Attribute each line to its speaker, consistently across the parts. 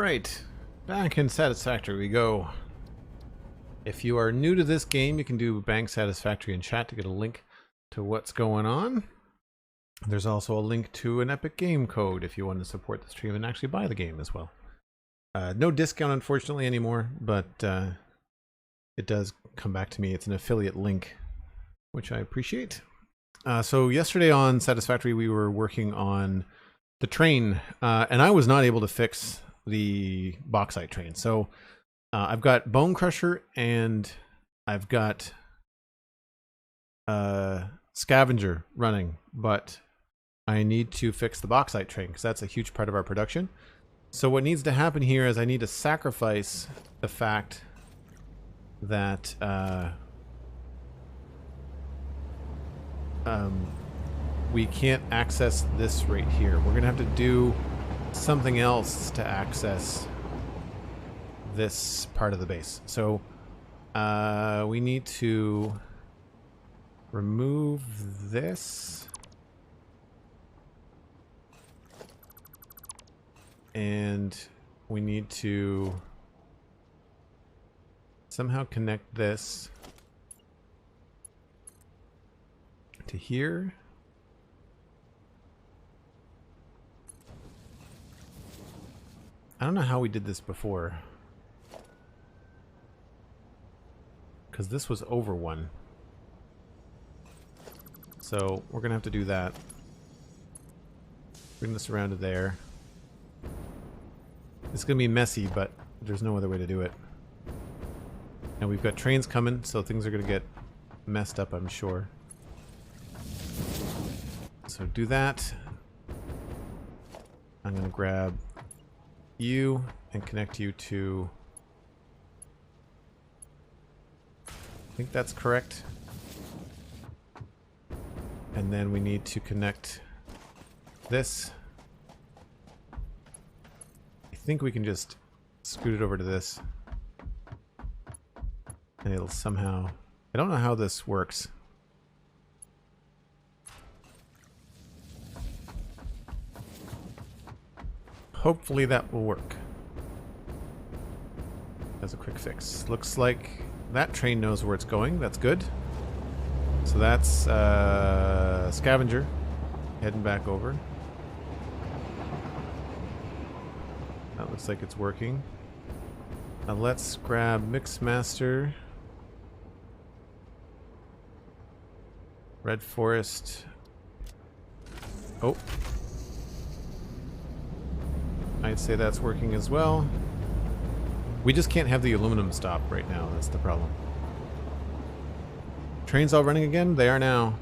Speaker 1: Alright, back in Satisfactory we go. If you are new to this game, you can do bang Satisfactory in chat to get a link to what's going on. There's also a link to an Epic game code if you want to support the stream and actually buy the game as well. No discount, unfortunately, anymore, but it does come back to me. It's an affiliate link, which I appreciate. So yesterday on Satisfactory, we were working on the train, and I was not able to fix the bauxite train. So I've got Bone Crusher and I've got Scavenger running, but I need to fix the bauxite train because that's a huge part of our production. So what needs to happen here is I need to sacrifice the fact that we can't access this right here. We're gonna have to do something else to access this part of the base. So we need to remove this and we need to somehow connect this to here. I don't know how we did this before, because this was over one. So we're gonna have to do that. Bring this around to there. It's gonna be messy, but there's no other way to do it. And we've got trains coming, so things are gonna get messed up, I'm sure. So do that. I'm gonna grab you and connect you to, I think that's correct. And then we need to connect this. I think we can just scoot it over to this. And it'll somehow, I don't know how this works. Hopefully that will work. As a quick fix. Looks like that train knows where it's going. That's good. So that's Scavenger heading back over. That looks like it's working. Now let's grab Mixmaster, Red Forest. Oh. I'd say that's working as well. We just can't have the aluminum stop right now. That's the problem. Trains all running again? They are now.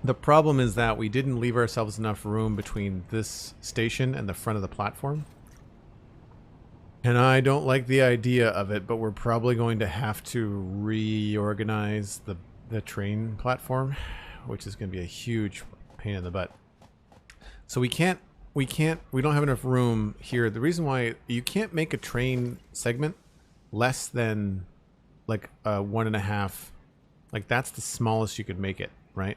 Speaker 1: The problem is that we didn't leave ourselves enough room between this station and the front of the platform. And I don't like the idea of it, but we're probably going to have to reorganize the train platform, which is going to be a huge pain in the butt. So we don't have enough room here. The reason why you can't make a train segment less than like 1.5, like that's the smallest you could make it, right?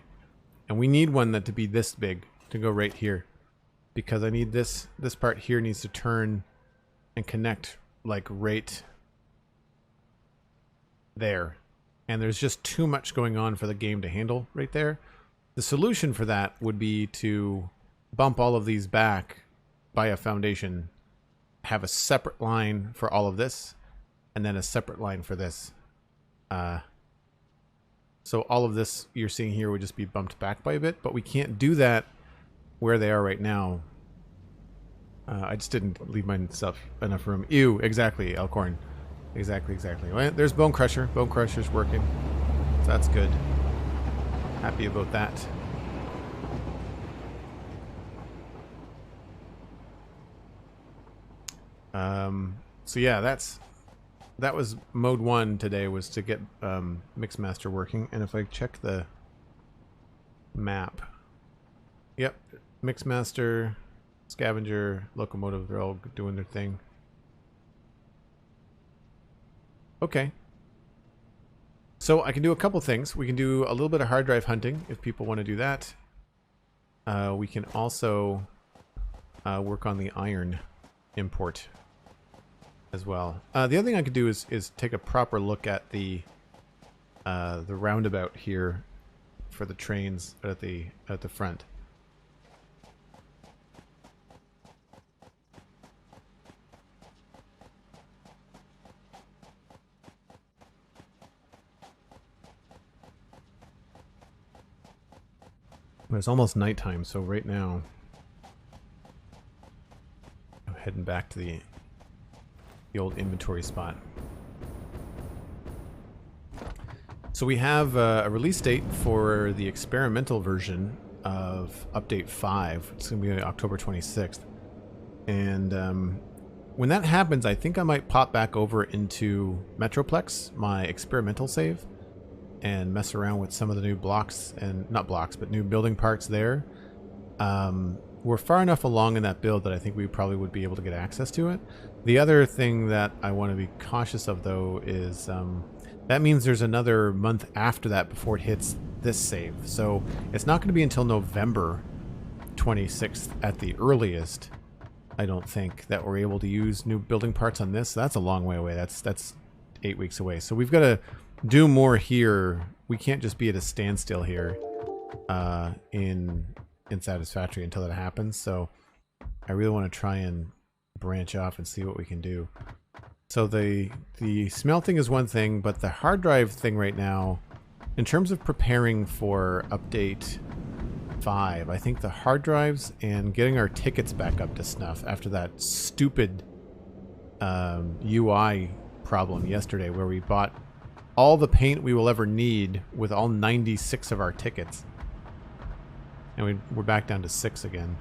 Speaker 1: And we need one that to be this big to go right here, because I need this part here needs to turn and connect like right there. And there's just too much going on for the game to handle right there. The solution for that would be to bump all of these back by a foundation, have a separate line for all of this, and then a separate line for this. So all of this you're seeing here would just be bumped back by a bit, but we can't do that where they are right now. I just didn't leave myself enough room. Ew, exactly, Elkhorn. Exactly. Well, there's Bone Crusher. Bone Crusher's working. So that's good. Happy about that. So yeah, that was mode 1 today, was to get Mixmaster working. And if I check the map, yep, Mixmaster, Scavenger, Locomotive, they're all doing their thing. Okay. So I can do a couple things. We can do a little bit of hard drive hunting if people want to do that. We can also work on the iron import. as well. The other thing I could do is take a proper look at the roundabout here for the trains at the front. But it's almost nighttime, so right now I'm heading back to the old inventory spot. So we have a release date for the experimental version of Update 5. It's going to be October 26th. And when that happens, I think I might pop back over into Metroplex, my experimental save, and mess around with some of the new blocks, and not blocks, but new building parts there. We're far enough along in that build that I think we probably would be able to get access to it. The other thing that I want to be cautious of, though, is that means there's another month after that before it hits this save. So it's not going to be until November 26th at the earliest, I don't think, that we're able to use new building parts on this. So that's a long way away. That's 8 weeks away. So we've got to do more here. We can't just be at a standstill here in Satisfactory until that happens. So I really want to try and branch off and see what we can do. So the smelting is one thing, but the hard drive thing right now, in terms of preparing for Update 5, I think the hard drives and getting our tickets back up to snuff after that stupid UI problem yesterday where we bought all the paint we will ever need with all 96 of our tickets. And we're back down to 6 again.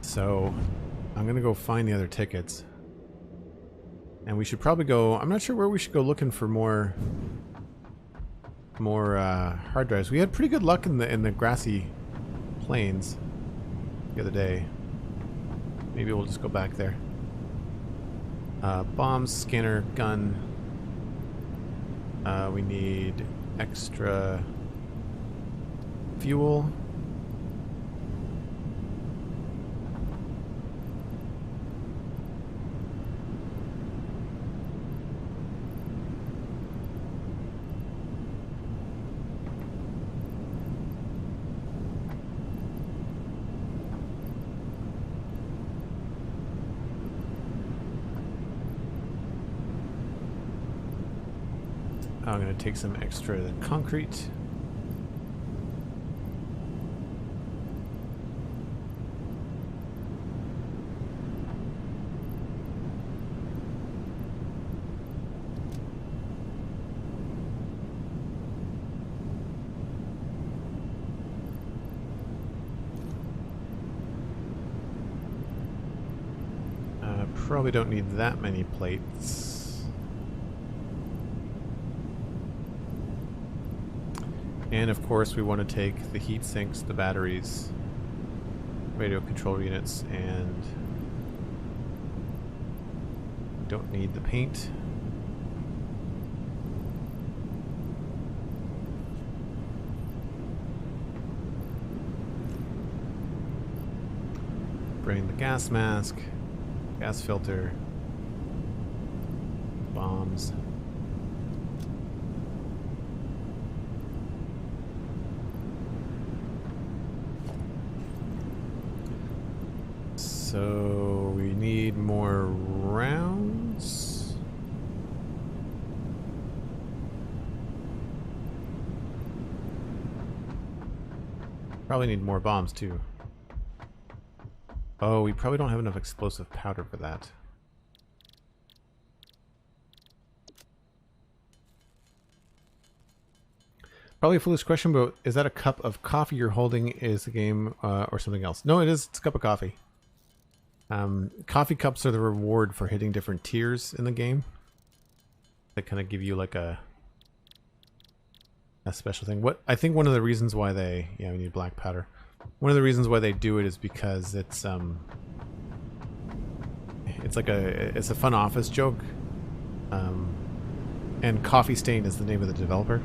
Speaker 1: So I'm going to go find the other tickets. And we should probably go... I'm not sure where we should go looking for more hard drives. We had pretty good luck in the grassy plains the other day. Maybe we'll just go back there. Bombs, scanner, gun. We need extra fuel. I'm going to take some extra concrete. Probably don't need that many plates. And of course we want to take the heat sinks, the batteries, radio control units, and don't need the paint. Bring the gas mask, gas filter, bombs. So we need more rounds. Probably need more bombs too. Oh, we probably don't have enough explosive powder for that. Probably a foolish question, but is that a cup of coffee you're holding is the game or something else? No, it is. It's a cup of coffee. Coffee cups are the reward for hitting different tiers in the game. They kind of give you like a special thing. What I think one of the reasons why we need black powder. One of the reasons why they do it is because it's like it's a fun office joke. And Coffee Stain is the name of the developer.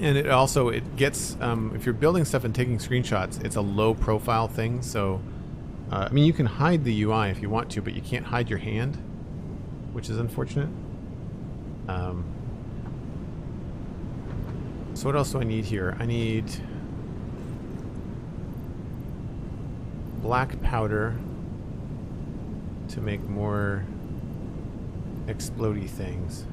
Speaker 1: And it also, it gets, if you're building stuff and taking screenshots, it's a low profile thing. So, I mean, you can hide the UI if you want to, but you can't hide your hand, which is unfortunate. So what else do I need here? I need black powder to make more explodey things.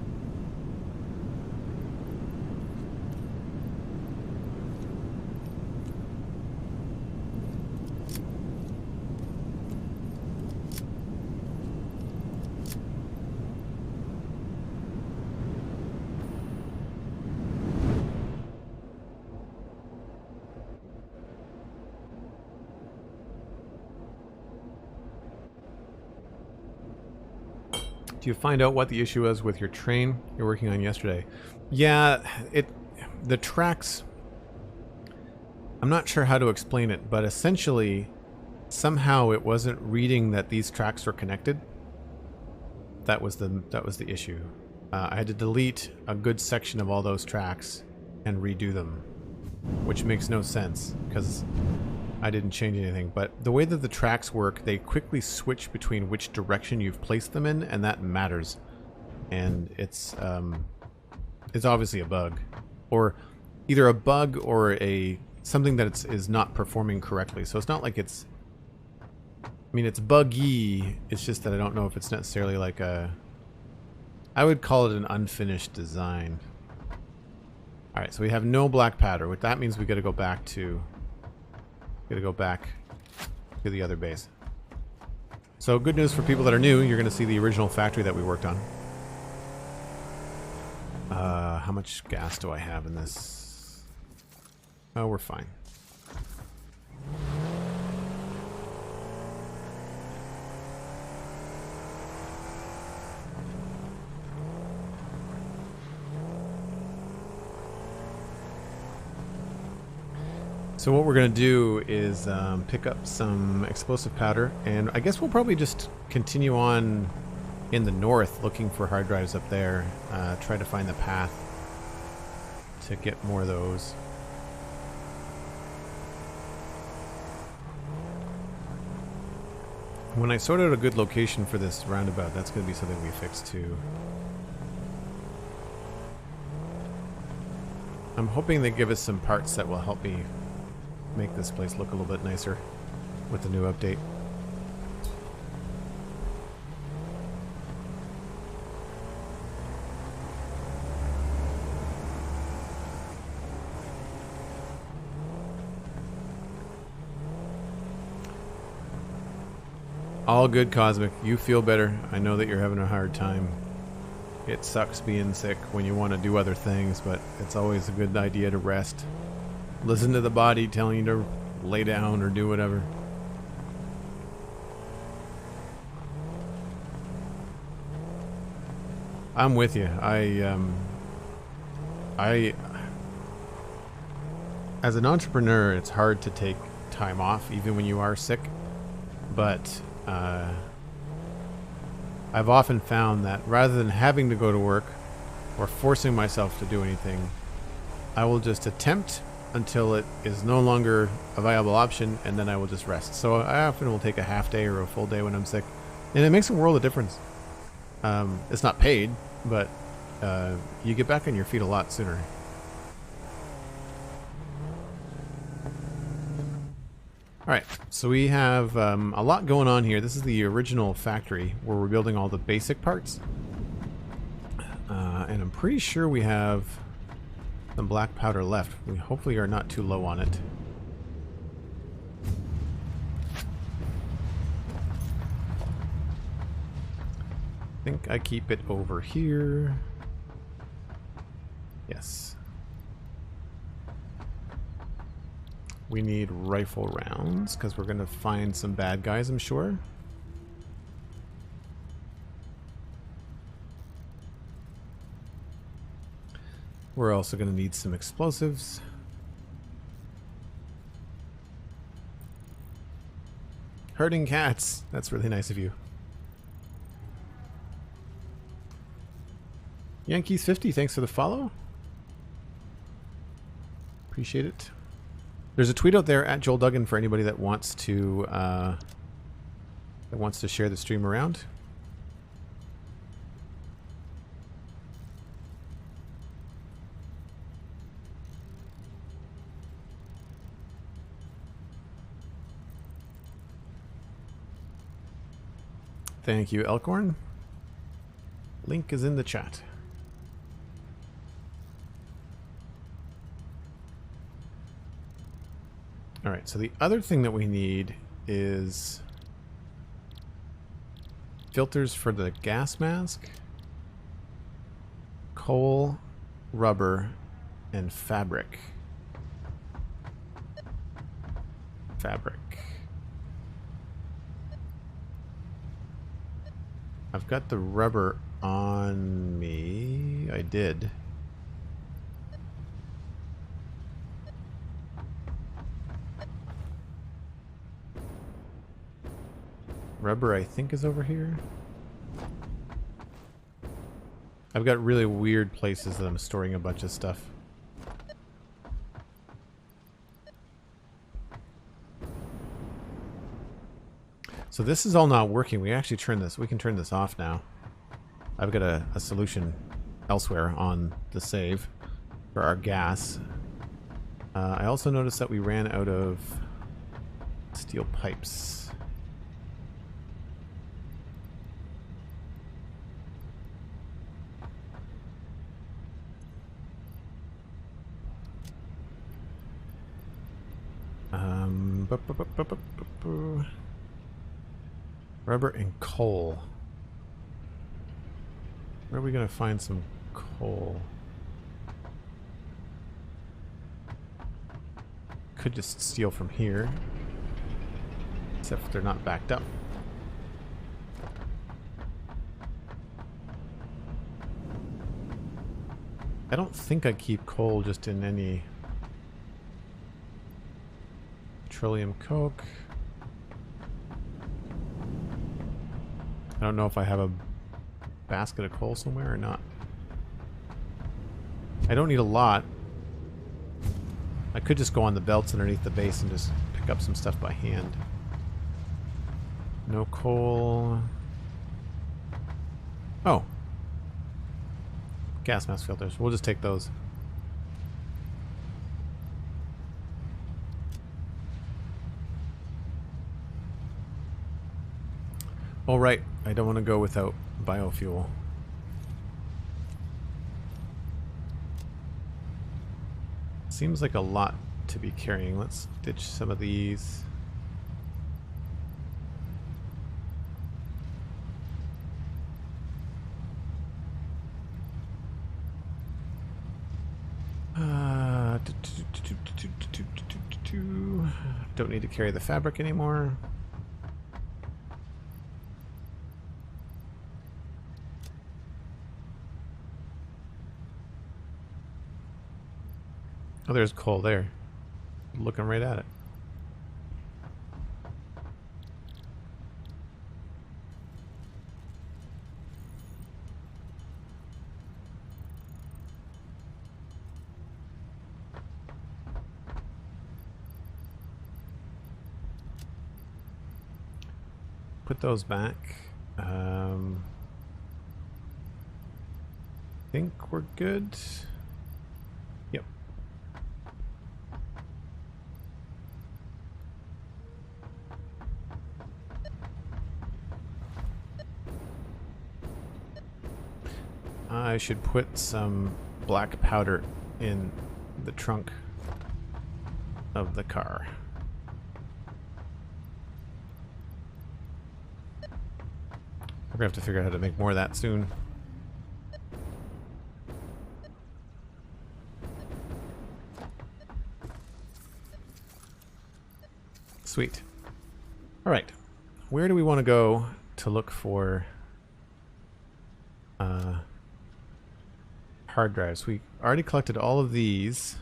Speaker 1: Do you find out what the issue was with your train you're working on yesterday? Yeah, the tracks, I'm not sure how to explain it, but essentially somehow it wasn't reading that these tracks were connected. That was the issue. I had to delete a good section of all those tracks and redo them, which makes no sense because I didn't change anything. But the way that the tracks work, they quickly switch between which direction you've placed them in, and that matters. And it's obviously a bug, or either a bug or something that is not performing correctly. So it's not like it's, I mean, it's buggy. It's just that I don't know if it's necessarily like I would call it an unfinished design. All right, so we have no black powder. What that means, we got to go back to the other base. So good news for people that are new, you're going to see the original factory that we worked on. How much gas do I have in this? Oh, we're fine. So what we're going to do is pick up some explosive powder, and I guess we'll probably just continue on in the north looking for hard drives up there, try to find the path to get more of those. When I sort out a good location for this roundabout, that's going to be something we fix too. I'm hoping they give us some parts that will help me make this place look a little bit nicer with the new update. All good, Cosmic. You feel better. I know that you're having a hard time. It sucks being sick when you want to do other things, but it's always a good idea to rest. Listen to the body telling you to lay down or do whatever. I'm with you. As an entrepreneur, it's hard to take time off even when you are sick, but I've often found that rather than having to go to work or forcing myself to do anything, I will just attempt until it is no longer a viable option, and then I will just rest. So I often will take a half day or a full day when I'm sick, and it makes a world of difference. It's not paid, but you get back on your feet a lot sooner. Alright, so we have a lot going on here. This is the original factory where we're building all the basic parts. And I'm pretty sure we have some black powder left. We hopefully are not too low on it. I think I keep it over here. Yes. We need rifle rounds because we're going to find some bad guys, I'm sure. We're also going to need some explosives. Herding cats. That's really nice of you. Yankees50, thanks for the follow. Appreciate it. There's a tweet out there at Joel Duggan for anybody that wants to share the stream around. Thank you, Elkhorn. Link is in the chat. All right, so the other thing that we need is filters for the gas mask, coal, rubber, and fabric. I've got the rubber on me. I did. Rubber, I think, is over here. I've got really weird places that I'm storing a bunch of stuff. So this is all not working. We actually turn this. We can turn this off now. I've got a solution elsewhere on the save for our gas. I also noticed that we ran out of steel pipes. Rubber and coal. Where are we going to find some coal? Could just steal from here. Except if they're not backed up. I don't think I keep coal just in any... Petroleum coke. I don't know if I have a basket of coal somewhere or not. I don't need a lot. I could just go on the belts underneath the base and just pick up some stuff by hand. No coal. Oh. Gas mask filters. We'll just take those. Oh, right. I don't want to go without biofuel. Seems like a lot to be carrying. Let's ditch some of these. Don't need to carry the fabric anymore. Oh, there's coal there. Looking right at it. Put those back. Think we're good. Yep. I should put some black powder in the trunk of the car. We're gonna have to figure out how to make more of that soon. Sweet. All right, where do we want to go to look for hard drives? We already collected all of these.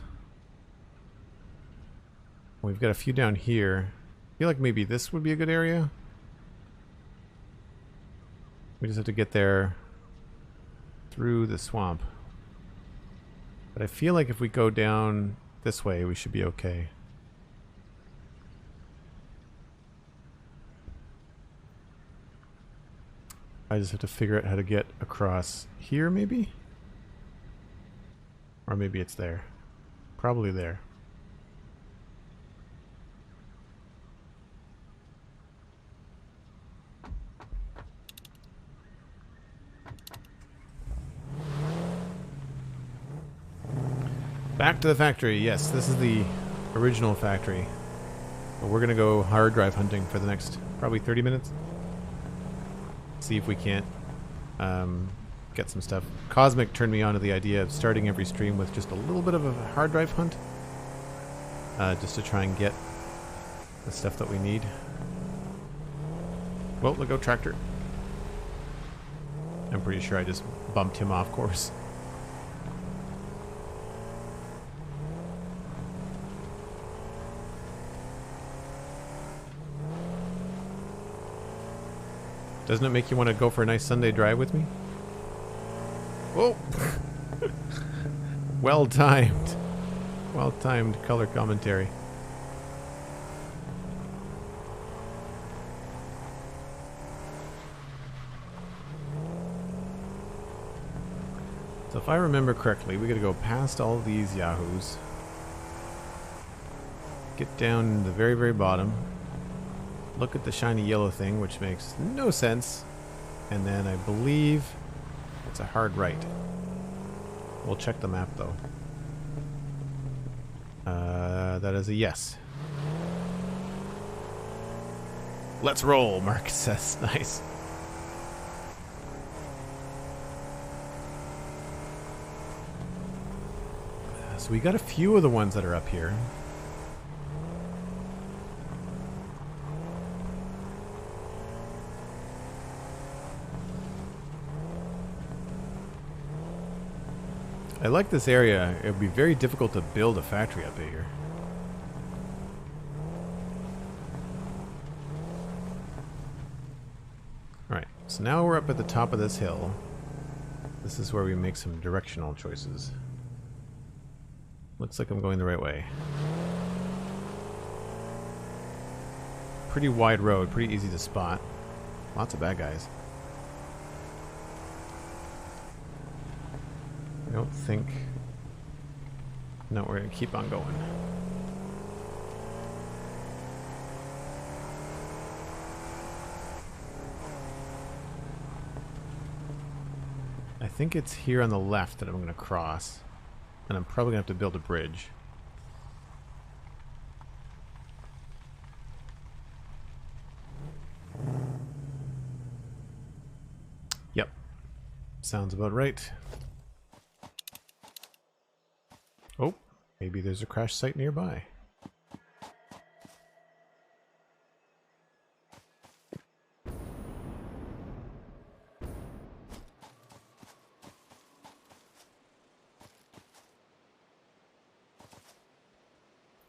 Speaker 1: We've got a few down here. I feel like maybe this would be a good area. We just have to get there through the swamp. But I feel like if we go down this way, we should be okay. I just have to figure out how to get across here, maybe? Or maybe it's there. Probably there. Back to the factory. Yes, this is the original factory. But we're going to go hard drive hunting for the next probably 30 minutes. See if we can't get some stuff. Cosmic turned me on to the idea of starting every stream with just a little bit of a hard drive hunt. Just to try and get the stuff that we need. Well, look out, tractor. I'm pretty sure I just bumped him off course. Doesn't it make you want to go for a nice Sunday drive with me? Whoa! Well timed. Well timed color commentary. So if I remember correctly, we gotta go past all these yahoos. Get down to the very, very bottom. Look at the shiny yellow thing, which makes no sense. And then I believe it's a hard right. We'll check the map, though. That is a yes. Let's roll, Mark says. Nice. So we got a few of the ones that are up here. I like this area. It would be very difficult to build a factory up here. Alright, so now we're up at the top of this hill. This is where we make some directional choices. Looks like I'm going the right way. Pretty wide road, pretty easy to spot. Lots of bad guys. I don't think... No, we're going to keep on going. I think it's here on the left that I'm going to cross. And I'm probably going to have to build a bridge. Yep. Sounds about right. Oh, maybe there's a crash site nearby.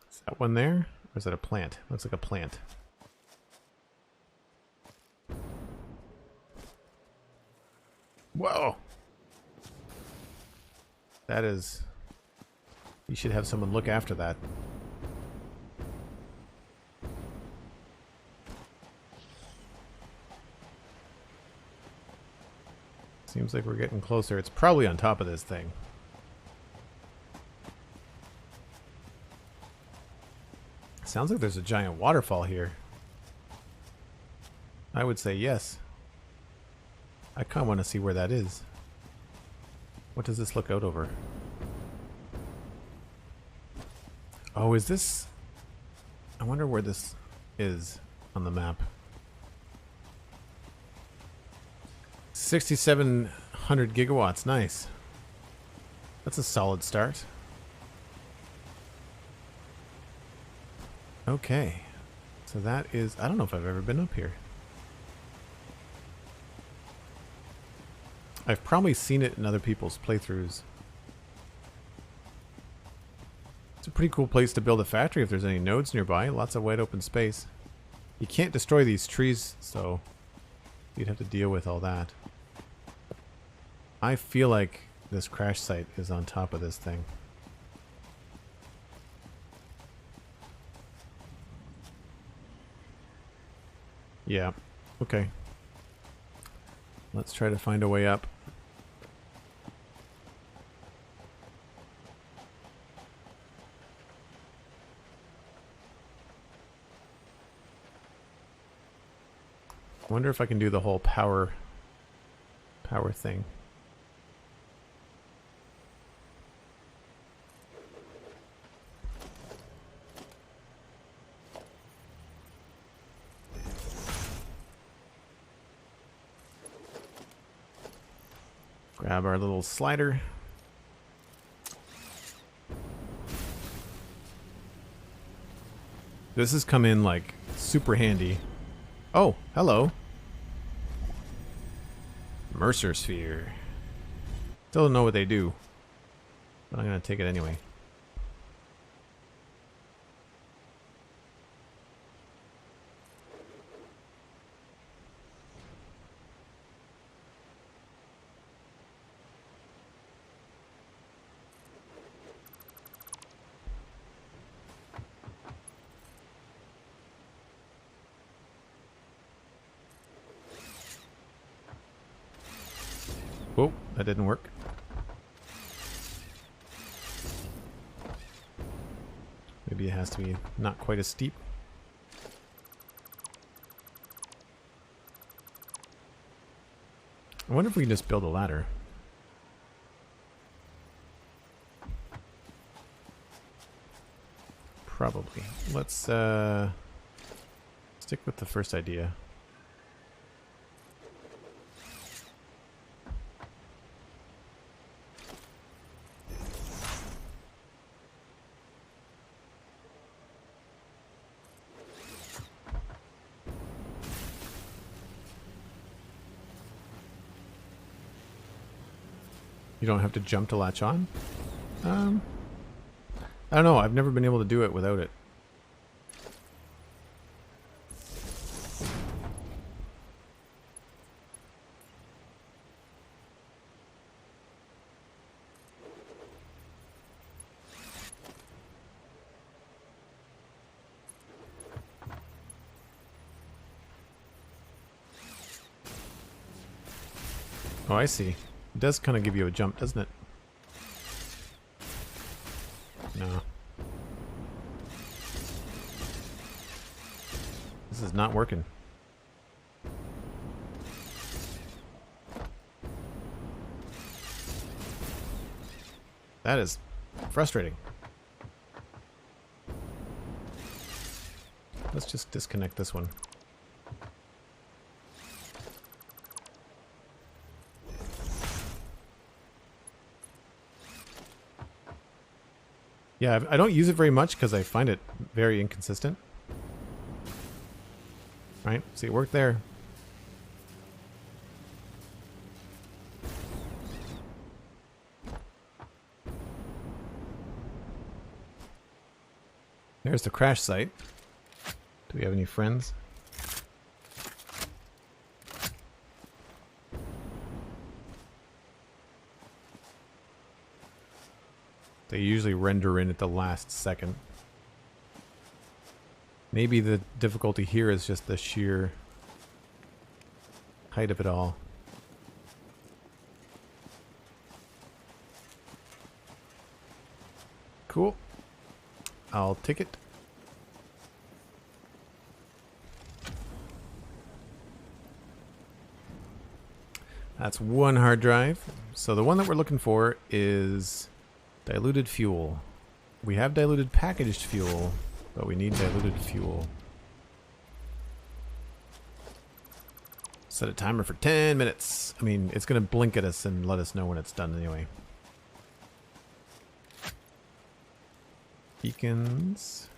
Speaker 1: Is that one there? Or is that a plant? Looks like a plant. Whoa! That is... You should have someone look after that. Seems like we're getting closer. It's probably on top of this thing. Sounds like there's a giant waterfall here. I would say yes. I kind of want to see where that is. What does this look out over? Oh, is this... I wonder where this is on the map. 6,700 gigawatts. Nice. That's a solid start. Okay. So that is... I don't know if I've ever been up here. I've probably seen it in other people's playthroughs. It's a pretty cool place to build a factory if there's any nodes nearby. Lots of wide open space. You can't destroy these trees, so you'd have to deal with all that. I feel like this crash site is on top of this thing. Yeah. Okay. Let's try to find a way up. I wonder if I can do the whole power thing. Grab our little slider. This has come in like super handy. Oh, hello. Mercer Sphere. Still don't know what they do, but I'm gonna take it anyway. Oh, that didn't work. Maybe it has to be not quite as steep. I wonder if we can just build a ladder. Probably. Let's stick with the first idea. You don't have to jump to latch on? I don't know. I've never been able to do it without it. Oh, I see. It does kind of give you a jump, doesn't it? No. This is not working. That is frustrating. Let's just disconnect this one. Yeah, I don't use it very much because I find it very inconsistent. Right? See, it worked there. There's the crash site. Do we have any friends? They usually render in at the last second. Maybe the difficulty here is just the sheer height of it all. Cool. I'll take it. That's one hard drive. So the one that we're looking for is diluted fuel. We have diluted packaged fuel, but we need diluted fuel. Set a timer for 10 minutes. I mean, it's going to blink at us and let us know when it's done anyway. Beacons.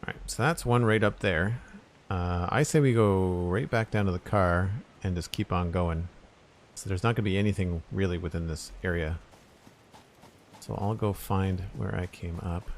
Speaker 1: Alright, so that's one right up there. I say we go right back down to the car and just keep on going. So there's not going to be anything really within this area. So I'll go find where I came up.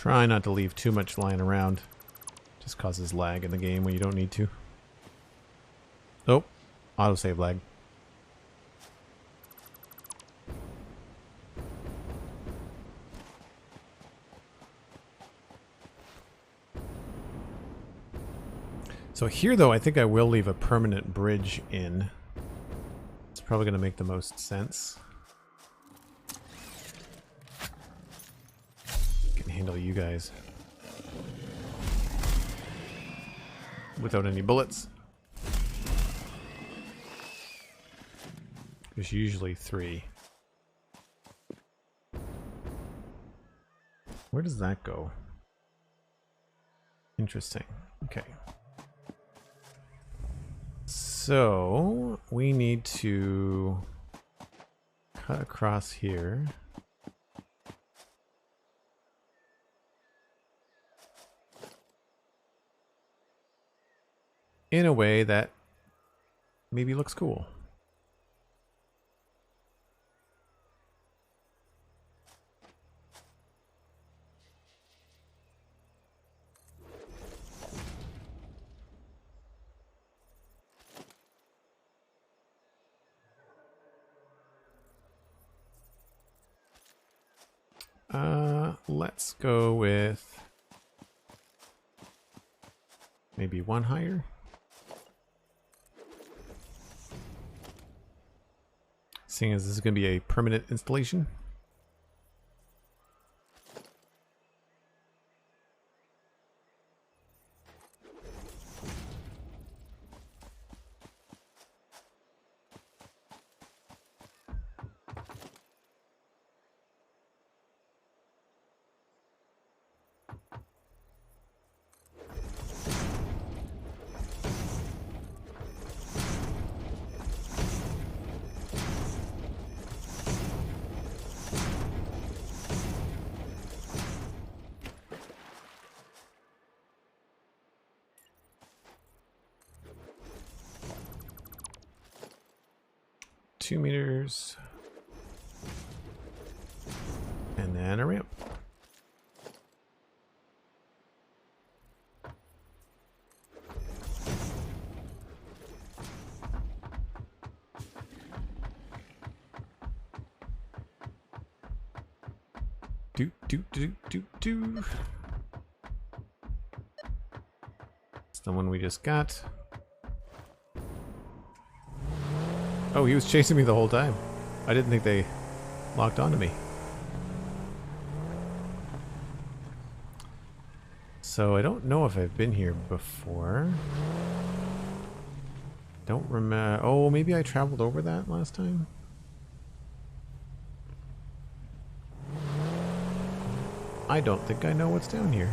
Speaker 1: Try not to leave too much lying around. Just causes lag in the game when you don't need to. Oh, autosave lag. So here, though, I think I will leave a permanent bridge in. It's probably going to make the most sense. Can handle you guys without any bullets. There's usually 3. Where does that go? Interesting. Okay. So we need to cut across here. In a way that maybe looks cool. Let's go with maybe 1 higher. Seeing as this is going to be a permanent installation. Two meters. And then a ramp. Do. It's the one we just got. Oh, he was chasing me the whole time. I didn't think they locked onto me. So I don't know if I've been here before. Don't remember. Oh, maybe I traveled over that last time. I don't think I know what's down here.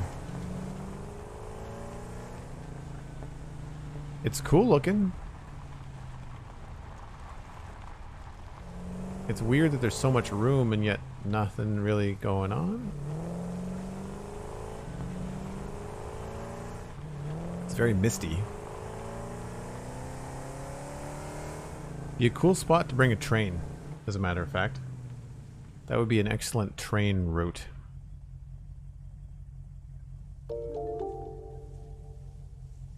Speaker 1: It's cool looking. It's weird that there's so much room and yet nothing really going on. It's very misty. Be a cool spot to bring a train, as a matter of fact. That would be an excellent train route.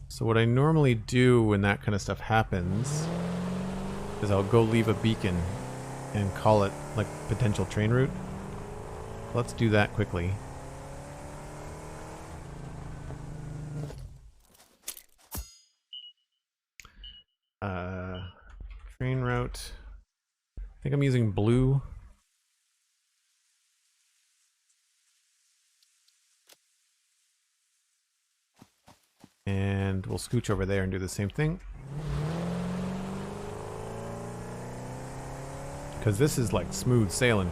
Speaker 1: So what I normally do when that kind of stuff happens is I'll go leave a beacon and call it like potential train route. Let's do that quickly. Train route. I think I'm using blue. And we'll scooch over there and do the same thing. Because this is like smooth sailing.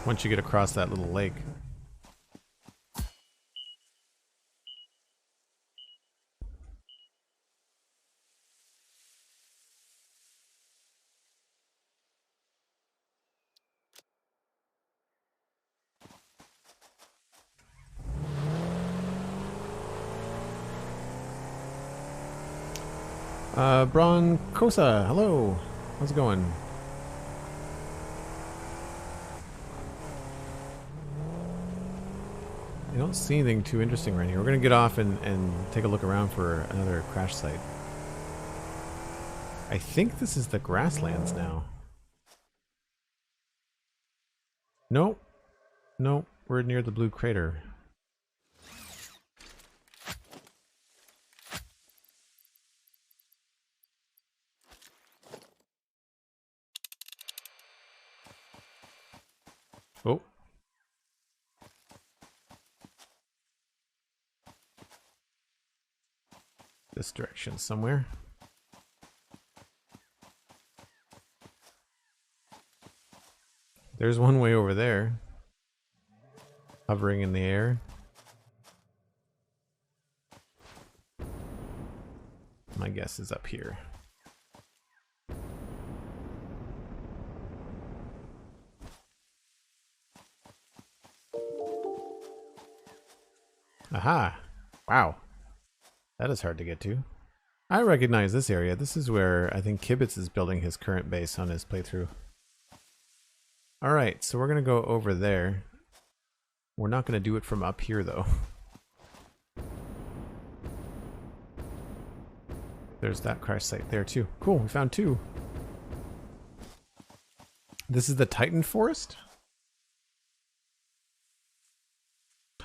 Speaker 1: Once you get across that little lake. Broncosa, hello. How's it going? I don't see anything too interesting right here. We're going to get off and take a look around for another crash site. I think this is the grasslands now. Nope. Nope. We're near the blue crater. Oh. This direction somewhere. There's one way over there. Hovering in the air. My guess is up here. Aha! Wow. That is hard to get to. I recognize this area. This is where I think Kibitz is building his current base on his playthrough. Alright, so we're going to go over there. We're not going to do it from up here, though. There's that crash site there, too. Cool, we found two. This is the Titan Forest?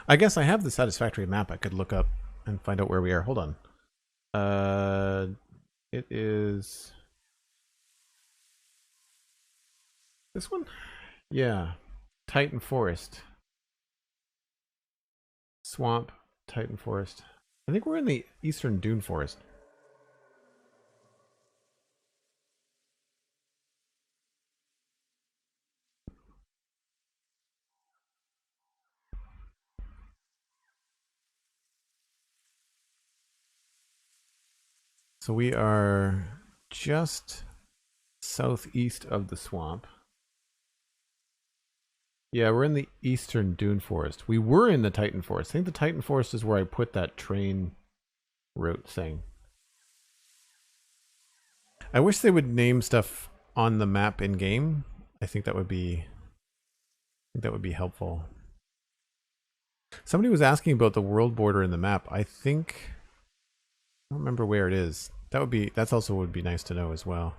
Speaker 1: I guess I have the Satisfactory map I could look up and find out where we are. Hold on. It is... this one? Yeah. Titan Forest. Swamp, Titan Forest. I think we're in the Eastern Dune Forest. So we are just southeast of the swamp. Yeah, we're in the Eastern Dune Forest. We were in the Titan Forest. I think the Titan Forest is where I put that train route thing. I wish they would name stuff on the map in game. I think that would be helpful. Somebody was asking about the world border in the map. I think I don't remember where it is. That's also would be nice to know as well.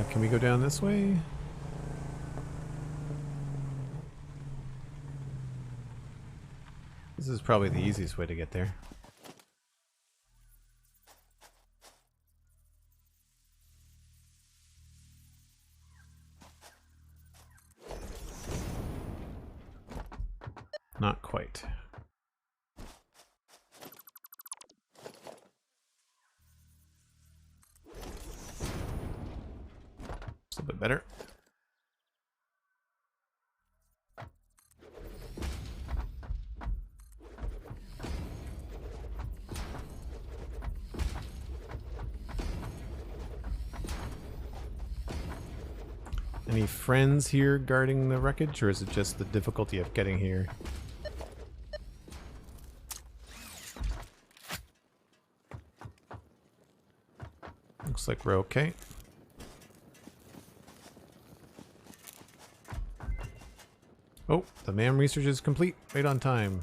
Speaker 1: Can we go down this way? This is probably the easiest way to get there. Not quite. It's a little bit better. Any friends here guarding the wreckage, or is it just the difficulty of getting here? Looks like we're okay. Oh, the MAM research is complete. Right on time.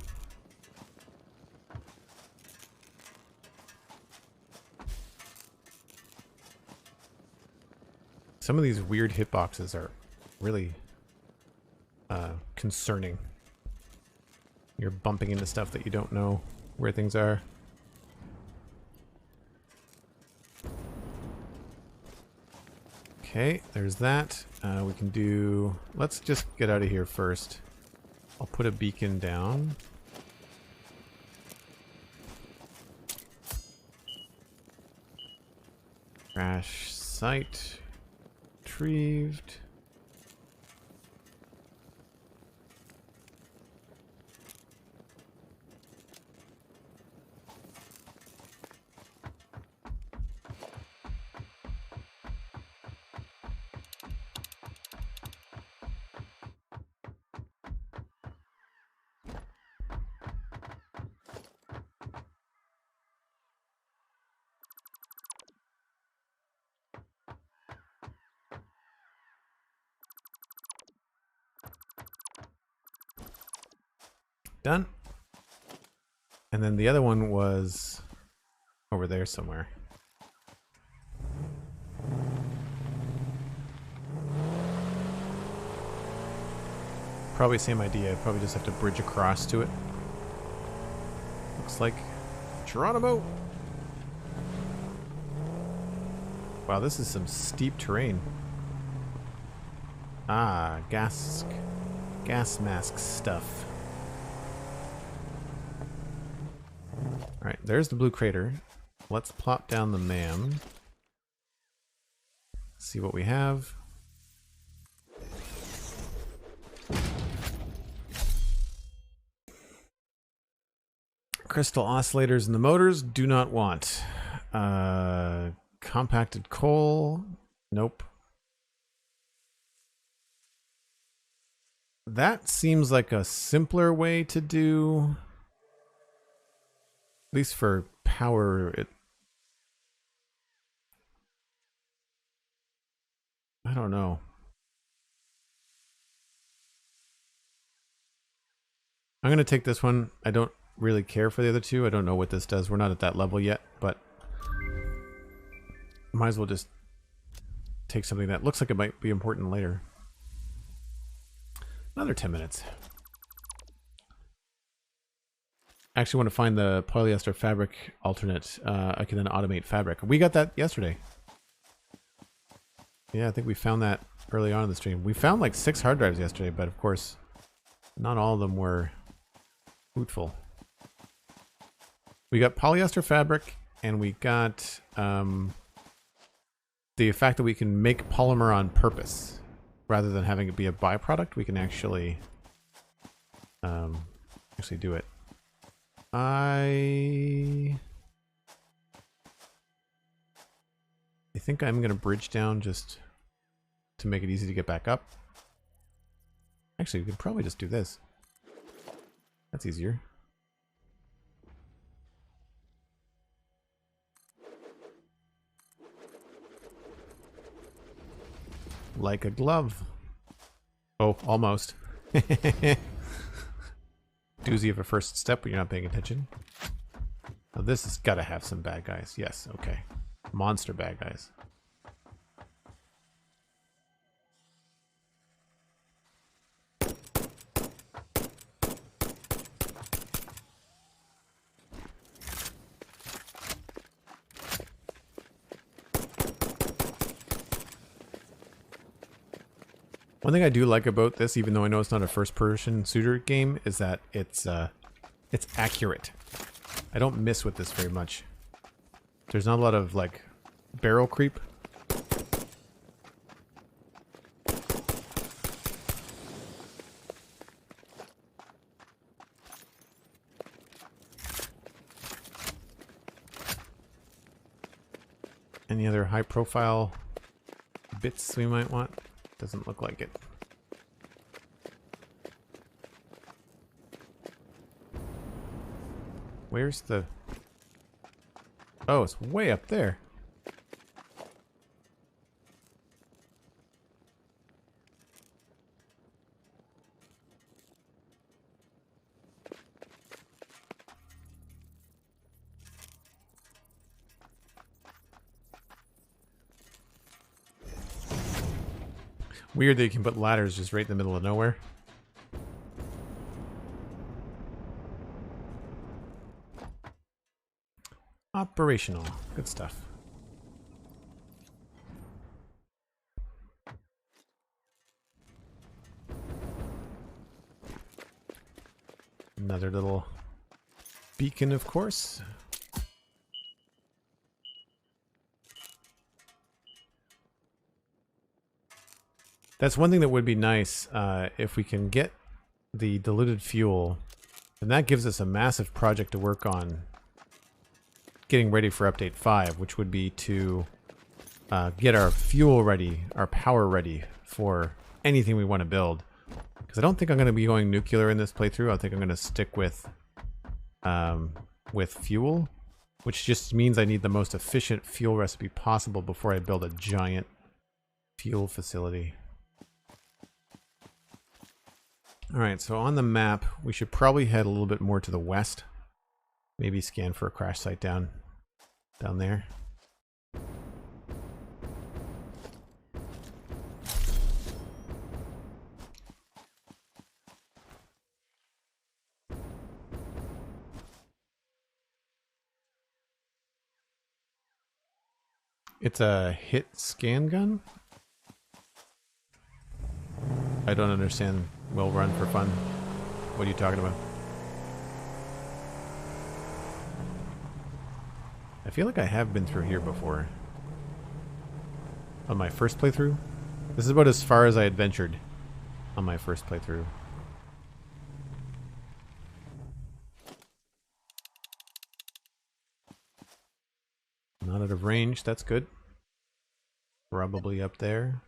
Speaker 1: Some of these weird hitboxes are really concerning. You're bumping into stuff that you don't know where things are. Okay, there's that. We can do... let's just get out of here first. I'll put a beacon down. Crash site retrieved. Done. And then the other one was over there somewhere. Probably same idea. Probably just have to bridge across to it. Looks like Geronimo. Wow, this is some steep terrain. Ah, gas mask stuff. Alright, there's the blue crater. Let's plop down the MAM. See what we have. Crystal oscillators in the motors, do not want. Compacted coal, nope. That seems like a simpler way to do, at least for power. I don't know. I'm going to take this one. I don't really care for the other two. I don't know what this does. We're not at that level yet, but might as well just take something that looks like it might be important later. Another 10 minutes. I actually want to find the polyester fabric alternate. I can then automate fabric. We got that yesterday. Yeah, I think we found that early on in the stream. We found like 6 hard drives yesterday, but of course, not all of them were fruitful. We got polyester fabric, and we got the fact that we can make polymer on purpose. Rather than having it be a byproduct, we can actually do it. I think I'm going to bridge down just to make it easy to get back up. Actually, we could probably just do this. That's easier. Like a glove. Oh, almost. Doozy of a first step when you're not paying attention. Now this has got to have some bad guys. Yes, okay. Monster bad guys. One thing I do like about this, even though I know it's not a first-person shooter game, is that it's accurate. I don't miss with this very much. There's not a lot of like barrel creep. Any other high-profile bits we might want? Doesn't look like it. Where's the... Oh, it's way up there. Weird that you can put ladders just right in the middle of nowhere. Operational. Good stuff. Another little beacon, of course. That's one thing that would be nice if we can get the diluted fuel, and that gives us a massive project to work on getting ready for update 5, which would be to get our fuel ready, our power ready for anything we want to build. Because I don't think I'm going to be going nuclear in this playthrough. I think I'm going to stick with fuel, which just means I need the most efficient fuel recipe possible before I build a giant fuel facility. Alright, so on the map, we should probably head a little bit more to the west. Maybe scan for a crash site down there. It's a hit scan gun? I don't understand. We'll run for fun. What are you talking about? I feel like I have been through here before. On my first playthrough? This is about as far as I adventured on my first playthrough. Not out of range, that's good. Probably up there.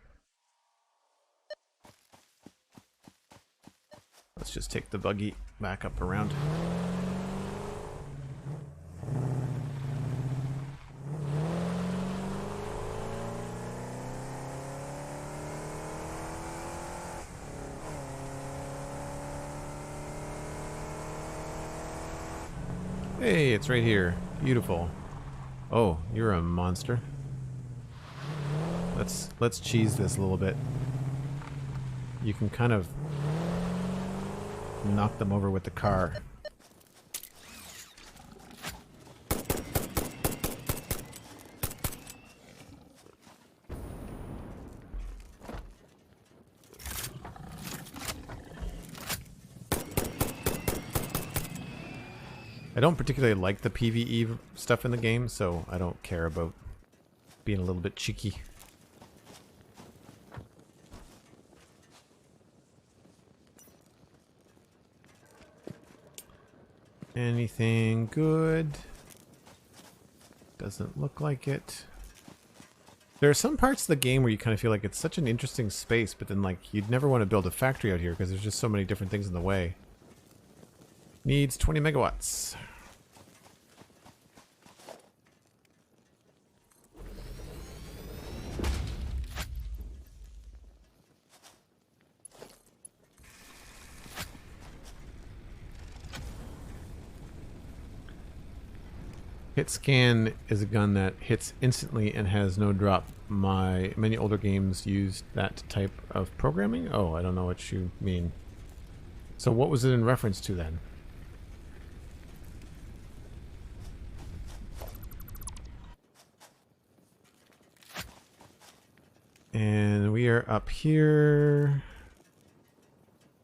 Speaker 1: Let's just take the buggy back up around. Hey, it's right here. Beautiful. Oh, you're a monster. Let's cheese this a little bit. You can kind of knock them over with the car. I don't particularly like the PvE stuff in the game, so I don't care about being a little bit cheeky. Anything good? Doesn't look like it. There are some parts of the game where you kind of feel like it's such an interesting space, but then like you'd never want to build a factory out here because there's just so many different things in the way. Needs 20 megawatts. Hit scan is a gun that hits instantly and has no drop. Many older games used that type of programming. Oh, I don't know what you mean. So what was it in reference to then? And we are up here.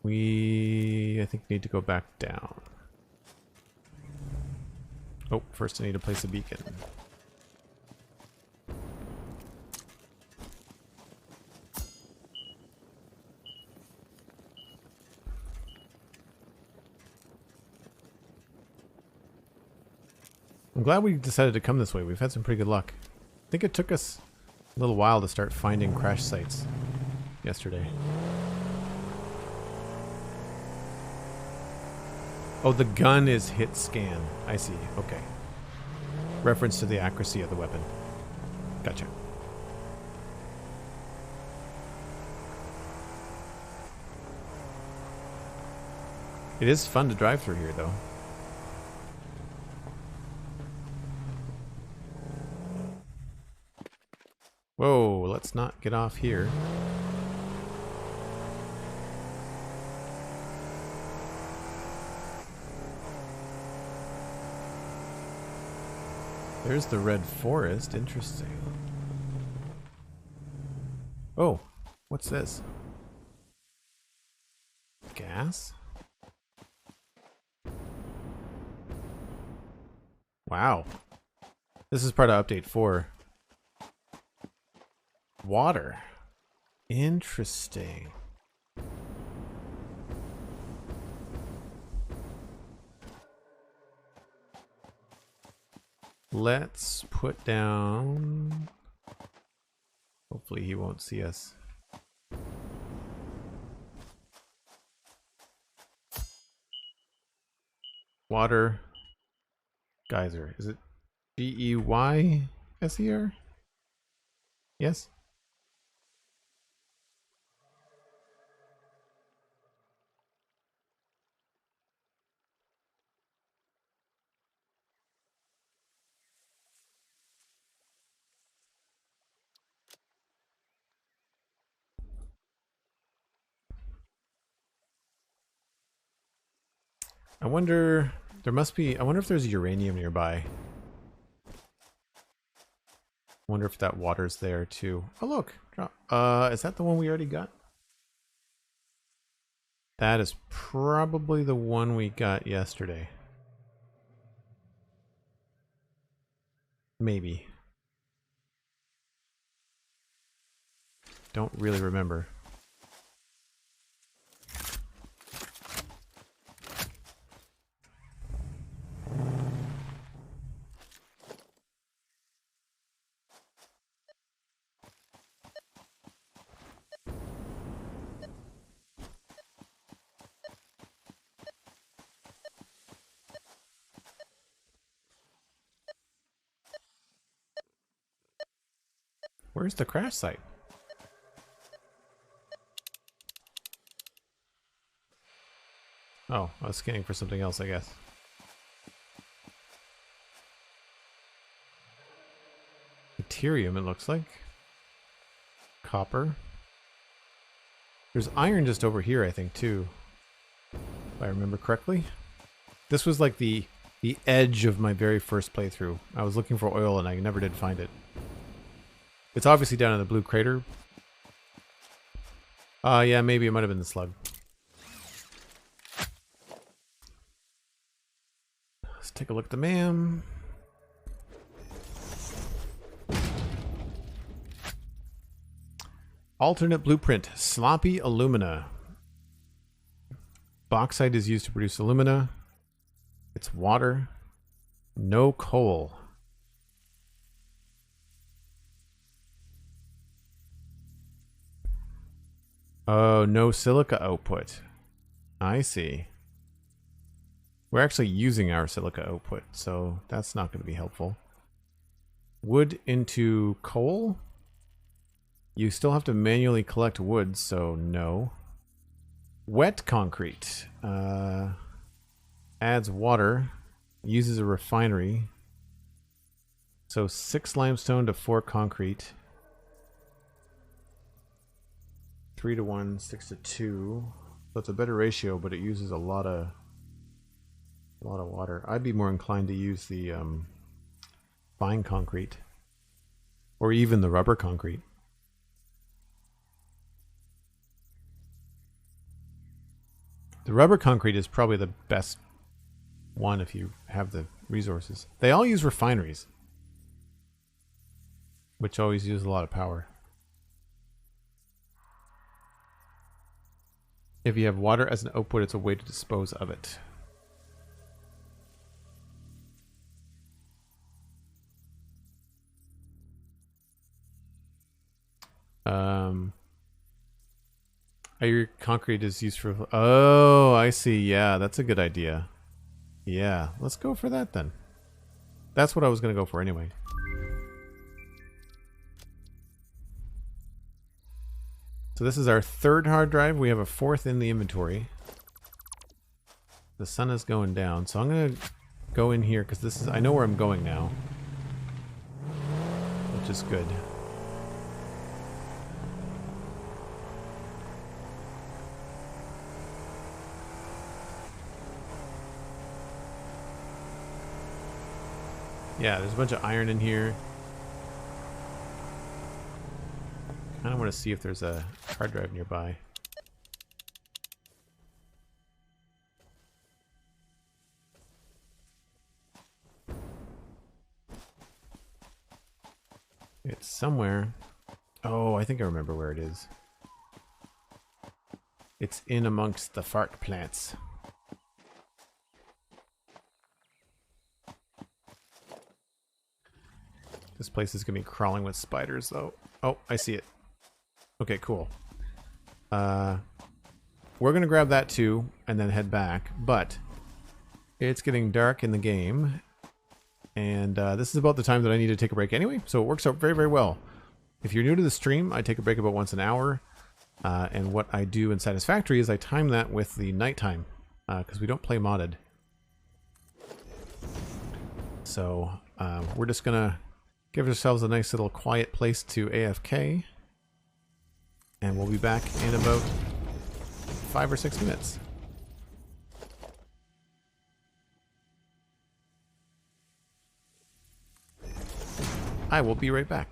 Speaker 1: I think, need to go back down. Oh, first I need to place a beacon. I'm glad we decided to come this way. We've had some pretty good luck. I think it took us a little while to start finding crash sites yesterday. Oh, the gun is hit scan. I see. Okay. Reference to the accuracy of the weapon. Gotcha. It is fun to drive through here, though. Whoa, let's not get off here. There's the red forest. Interesting. Oh, what's this? Gas? Wow. This is part of Update 4. Water. Interesting. Let's put down... Hopefully he won't see us. Water geyser. Is it Geyser? Yes? I wonder, there must be, I wonder if there's uranium nearby. I wonder if that water's there too. Oh look, is that the one we already got? That is probably the one we got yesterday. Maybe. Don't really remember. Where's the crash site? Oh, I was scanning for something else, I guess. Deuterium, it looks like. Copper. There's iron just over here, I think, too. If I remember correctly. This was like the edge of my very first playthrough. I was looking for oil and I never did find it. It's obviously down in the blue crater. Yeah, maybe it might have been the slug. Let's take a look at the MAM. Alternate blueprint, sloppy alumina. Bauxite is used to produce alumina. It's water. No coal. Oh, no silica output. I see. We're actually using our silica output, so that's not going to be helpful. Wood into coal? You still have to manually collect wood, so no. Wet concrete. Adds water. Uses a refinery. So 6 limestone to 4 concrete. 3 to 1, 6 to 2. So it's a better ratio, but it uses a lot of water. I'd be more inclined to use the fine concrete. Or even the rubber concrete. The rubber concrete is probably the best one if you have the resources. They all use refineries, which always use a lot of power. If you have water as an output, it's a way to dispose of it. Your concrete is used for... Oh, I see. Yeah, that's a good idea. Yeah, let's go for that then. That's what I was going to go for anyway. So this is our 3rd hard drive. We have a 4th in the inventory. The sun is going down, so I'm going to go in here because this is... I know where I'm going now. Which is good. Yeah, there's a bunch of iron in here. I want to see if there's a hard drive nearby. It's somewhere. Oh, I think I remember where it is. It's in amongst the fart plants. This place is going to be crawling with spiders, though. Oh, I see it. Okay, cool. We're going to grab that too, and then head back. But it's getting dark in the game. And this is about the time that I need to take a break anyway. So it works out very, very well. If you're new to the stream, I take a break about once an hour. And what I do in Satisfactory is I time that with the nighttime. Because we don't play modded. So we're just going to... give ourselves a nice little quiet place to AFK. And we'll be back in about 5 or 6 minutes. I will be right back.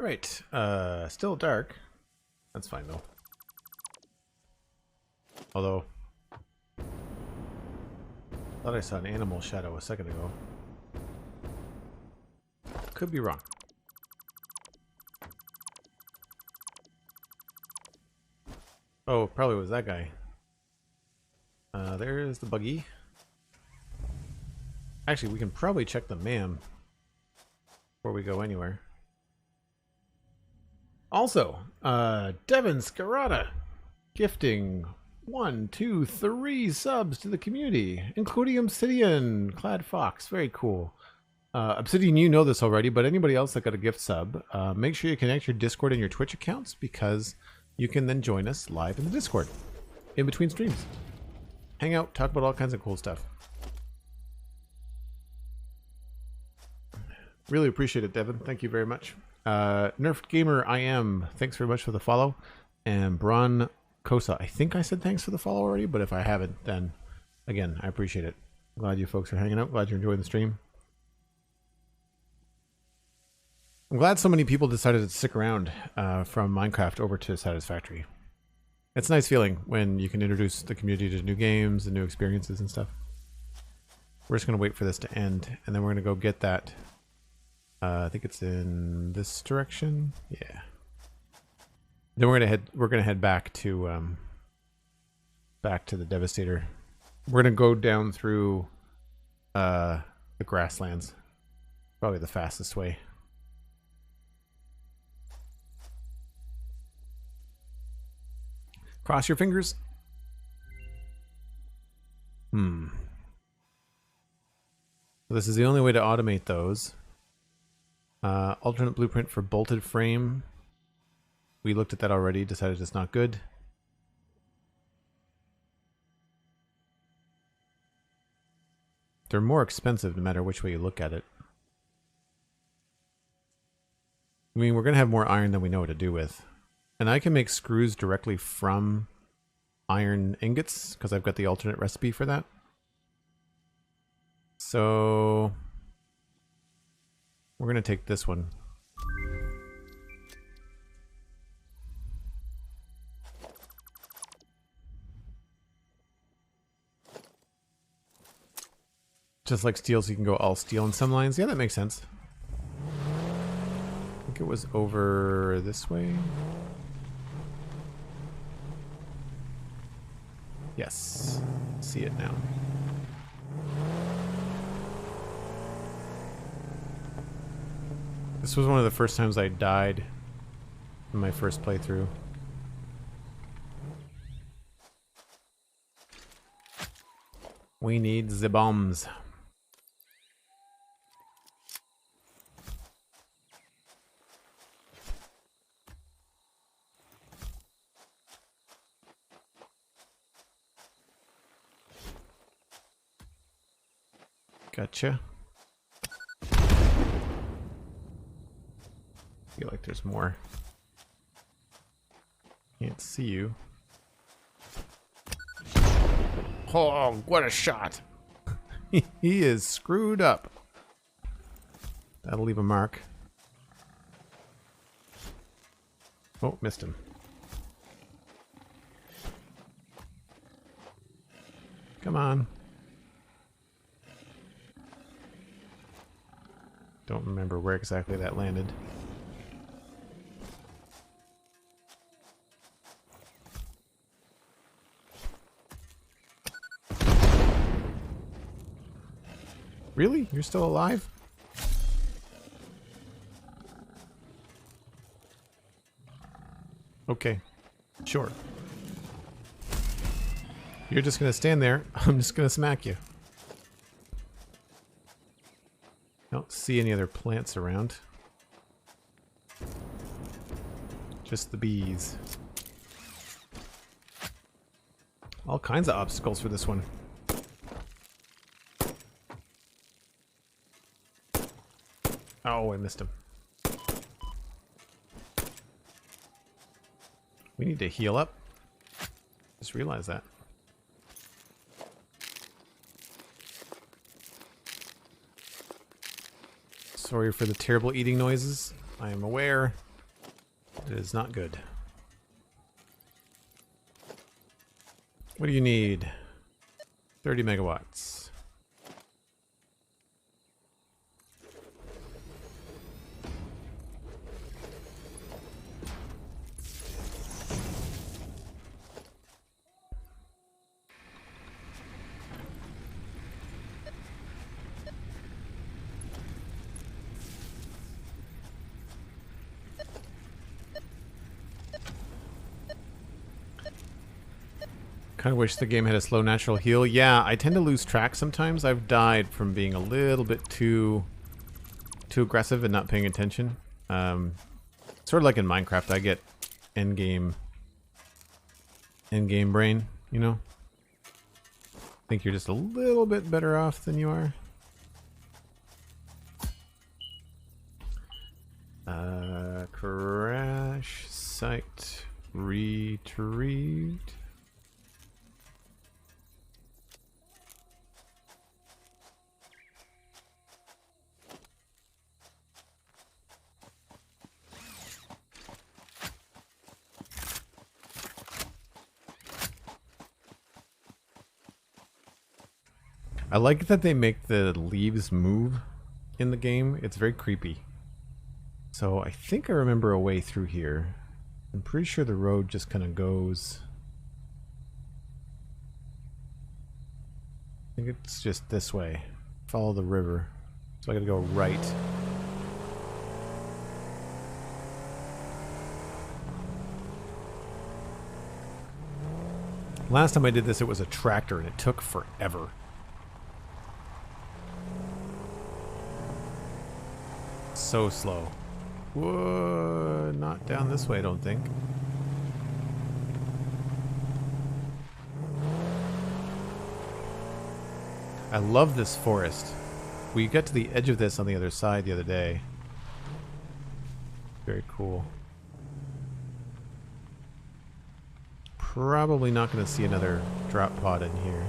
Speaker 1: Alright, still dark. That's fine though. Although, thought I saw an animal shadow a second ago. Could be wrong. Oh, probably was that guy. There's the buggy. Actually, we can probably check the MAM before we go anywhere. Also, Devin Scarata gifting 1, 2, 3 subs to the community, including Obsidian, Clad Fox. Very cool. Obsidian, you know this already, but anybody else that got a gift sub, make sure you connect your Discord and your Twitch accounts, because you can then join us live in the Discord in between streams. Hang out, talk about all kinds of cool stuff. Really appreciate it, Devin. Thank you very much. Nerfed Gamer I am, thanks very much for the follow. And Bron Kosa, I think I said thanks for the follow already, but if I haven't, then again, I appreciate it. Glad you folks are hanging out. Glad you're enjoying the stream. I'm glad so many people decided to stick around from Minecraft over to Satisfactory. It's a nice feeling when you can introduce the community to new games and new experiences and stuff. We're just going to wait for this to end, and then we're going to go get that. I think it's in this direction. Yeah. Then we're gonna head back to the Devastator. We're gonna go down through the grasslands. Probably the fastest way. Cross your fingers. So this is the only way to automate those. Alternate blueprint for bolted frame. We looked at that already, decided it's not good. They're more expensive no matter which way you look at it. I mean, we're going to have more iron than we know what to do with. And I can make screws directly from iron ingots, because I've got the alternate recipe for that. So we're going to take this one. Just like steel, so you can go all steel in some lines. Yeah, that makes sense. I think it was over this way. Yes. See it now. This was one of the first times I died in my first playthrough. We need the bombs. Gotcha. Feel like there's more. Can't see you. Oh, what a shot! He is screwed up. That'll leave a mark. Oh, missed him. Come on. Don't remember where exactly that landed. Really? You're still alive? Okay. Sure. You're just gonna stand there. I'm just gonna smack you. Don't see any other plants around. Just the bees. All kinds of obstacles for this one. Oh, I missed him. We need to heal up. Just realized that. Sorry for the terrible eating noises. I am aware. It is not good. What do you need? 30 megawatts. Kind of wish the game had a slow natural heal. Yeah, I tend to lose track sometimes. I've died from being a little bit too aggressive and not paying attention. Sort of like in Minecraft, I get end game brain, you know? Think you're just a little bit better off than you are. Crash site retrieved. I like that they make the leaves move in the game. It's very creepy. So I think I remember a way through here. I'm pretty sure the road just kind of goes... I think it's just this way. Follow the river. So I gotta go right. Last time I did this, it was a tractor and it took forever. So slow. Whoa, not down this way, I don't think. I love this forest. We got to the edge of this on the other side the other day. Very cool. Probably not going to see another drop pod in here.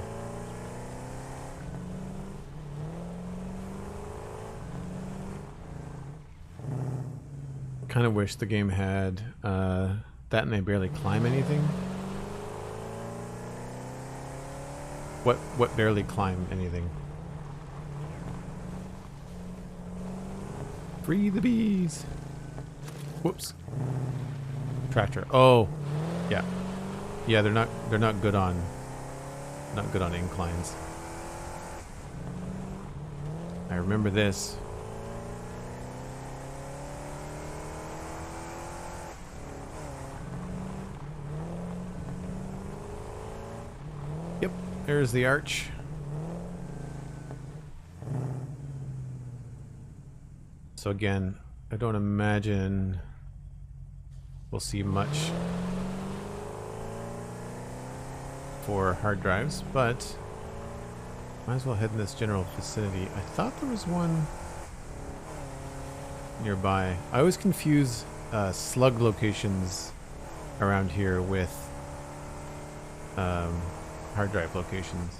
Speaker 1: Kind of wish the game had that and they barely climb anything. What barely climb anything? Free the bees. Whoops. Tractor. Oh, yeah, yeah. They're not good on inclines. I remember this. Yep, there's the arch. So again, I don't imagine we'll see much for hard drives, but might as well head in this general vicinity. I thought there was one nearby. I always confuse slug locations around here with hard drive locations.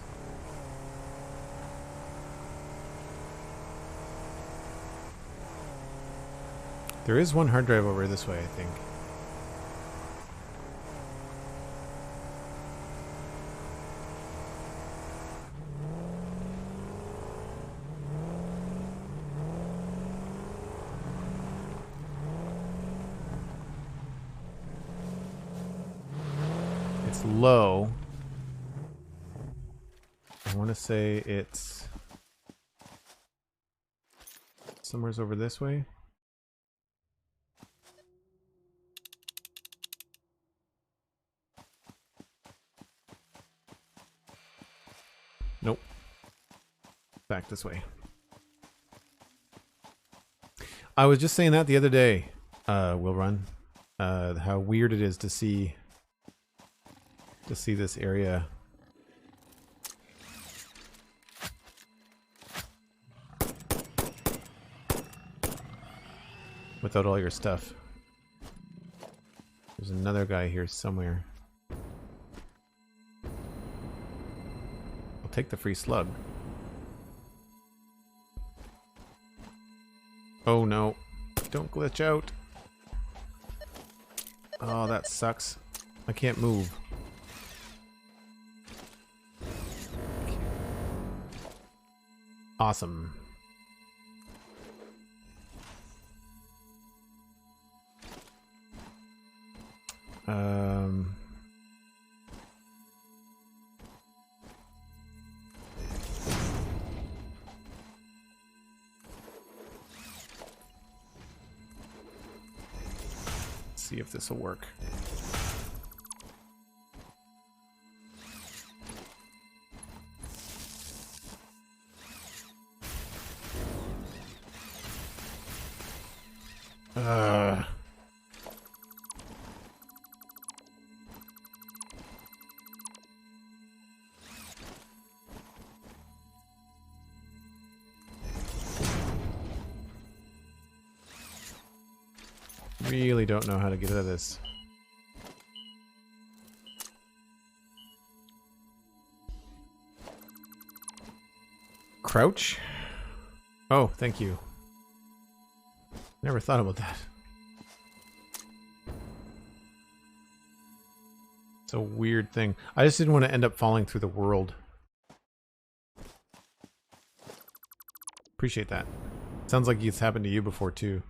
Speaker 1: There is one hard drive over this way, I think. It's low. I want to say it's somewhere's over this way. Nope. Back this way. I was just saying that the other day, Will Run, how weird it is to see this area. Without all your stuff. There's another guy here somewhere. I'll take the free slug. Oh no. Don't glitch out. Oh, that sucks. I can't move. Awesome. See if this will work. Really don't know how to get out of this. Crouch? Oh, thank you. Never thought about that. It's a weird thing. I just didn't want to end up falling through the world. Appreciate that. Sounds like it's happened to you before too.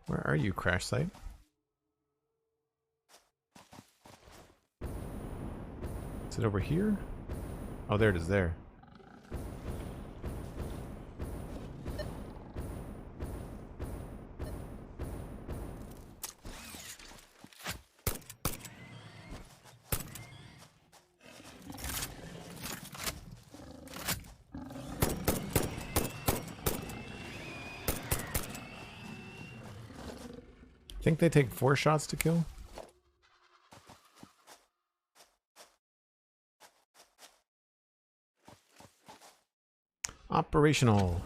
Speaker 1: Where are you, crash site? Is it over here? Oh, there it is there. Think they take 4 shots to kill? Operational.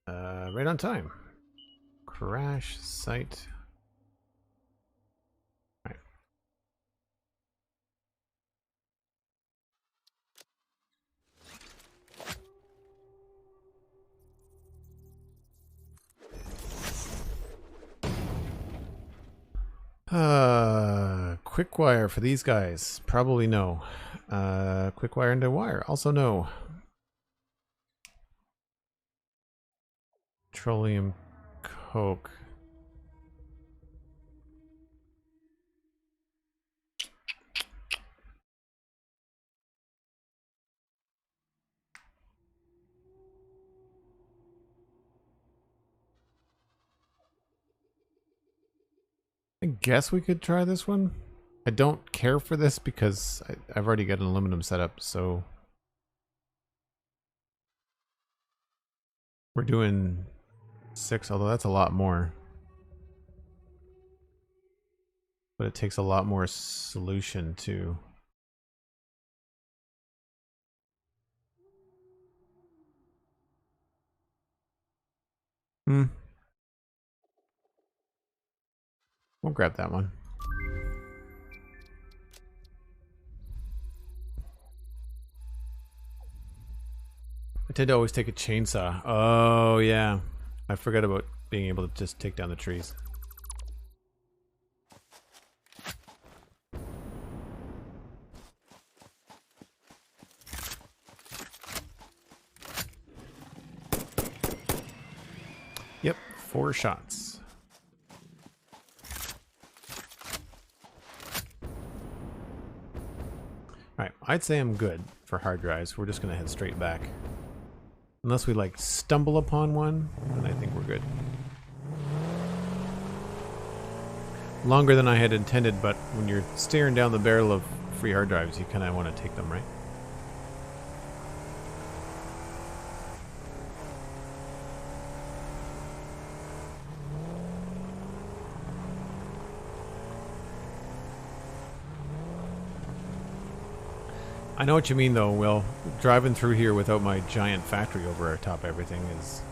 Speaker 1: Right on time. Crash site. All right. Quick wire for these guys. Probably no. Quick wire into wire. Also no. Petroleum coke. I guess we could try this one. I don't care for this because I've already got an aluminum setup, so we're doing 6, although that's a lot more. But it takes a lot more solution too. We'll grab that one. I tend to always take a chainsaw. Oh, yeah. I forgot about being able to just take down the trees. Yep, 4 shots. Alright, I'd say I'm good for hard drives. We're just going to head straight back. Unless we, like, stumble upon one, then I think we're good. Longer than I had intended, but when you're staring down the barrel of free hard drives, you kind of want to take them, right? I know what you mean, though, Will. Driving through here without my giant factory over top everything is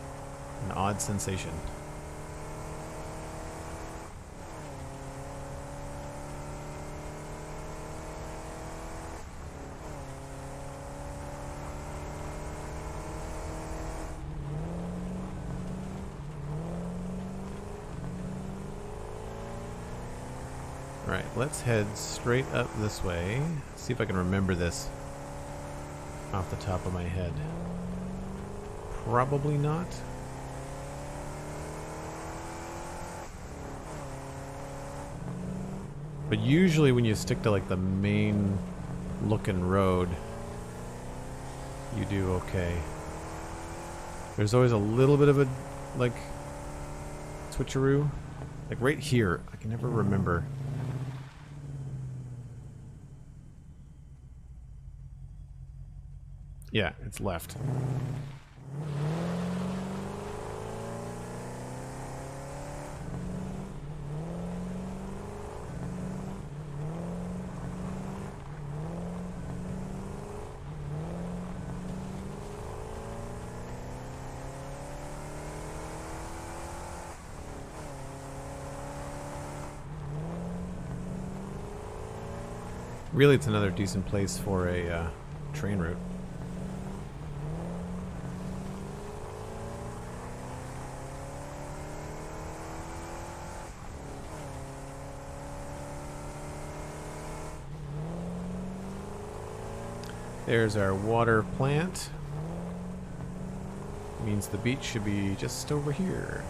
Speaker 1: an odd sensation. Alright, let's head straight up this way. See if I can remember this off the top of my head. Probably not. But usually when you stick to like the main looking road, you do okay. There's always a little bit of a like switcheroo. Like right here, I can never remember. Yeah, it's left. Really, it's another decent place for a train route. There's our water plant. Means the beach should be just over here.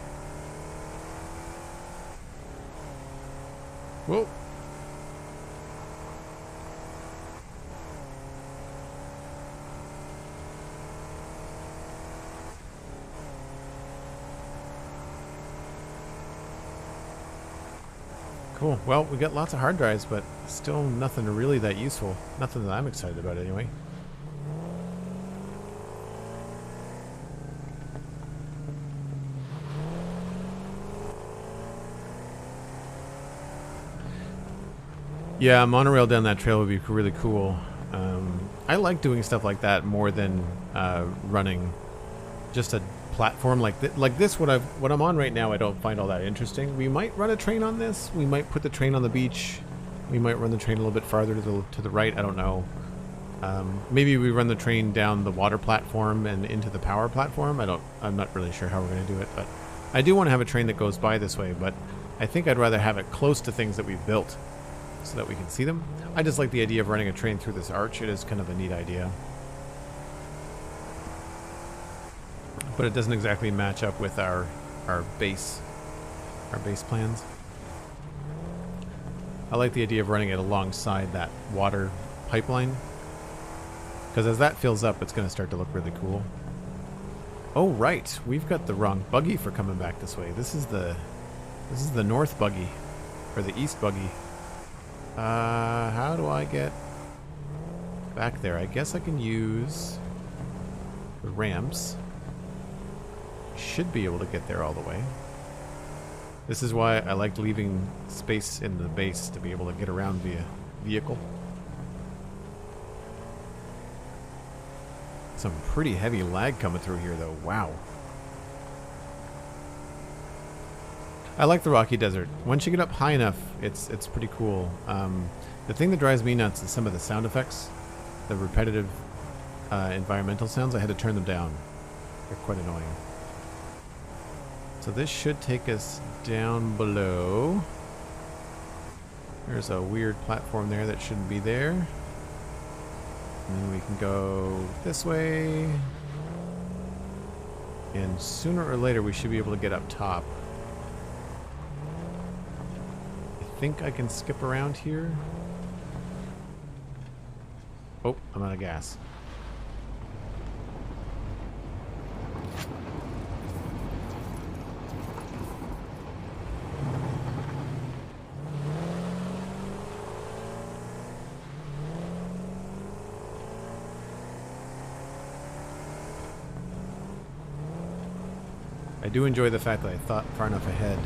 Speaker 1: Whoa. Cool. Well, we got lots of hard drives, but still nothing really that useful. Nothing that I'm excited about anyway. Yeah, monorail down that trail would be really cool. I like doing stuff like that more than running just a platform like this. What I'm on right now, I don't find all that interesting. We might run a train on this. We might put the train on the beach. We might run the train a little bit farther to the right. I don't know. Maybe we run the train down the water platform and into the power platform. I'm not really sure how we're going to do it, but I do want to have a train that goes by this way. But I think I'd rather have it close to things that we've built, so that we can see them. I just like the idea of running a train through this arch. It is kind of a neat idea. But it doesn't exactly match up with our base plans. I like the idea of running it alongside that water pipeline, because as that fills up, it's going to start to look really cool. Oh right, we've got the wrong buggy for coming back this way. This is the north buggy, or the east buggy. How do I get back there? I guess I can use the ramps. Should be able to get there all the way. This is why I like leaving space in the base to be able to get around via vehicle. Some pretty heavy lag coming through here though. Wow. I like the Rocky Desert. Once you get up high enough, it's pretty cool. The thing that drives me nuts is some of the sound effects, the repetitive environmental sounds. I had to turn them down. They're quite annoying. So this should take us down below. There's a weird platform there that shouldn't be there. And then we can go this way. And sooner or later we should be able to get up top. I think I can skip around here. Oh, I'm out of gas. I do enjoy the fact that I thought far enough ahead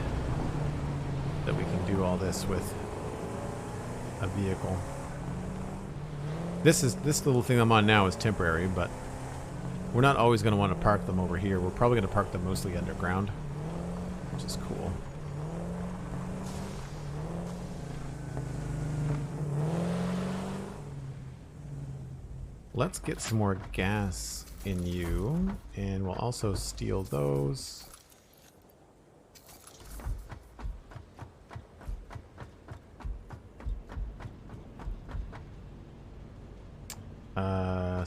Speaker 1: that we can do all this with a vehicle. This little thing I'm on now is temporary, but we're not always going to want to park them over here. We're probably going to park them mostly underground, which is cool. Let's get some more gas in you, and we'll also steal those.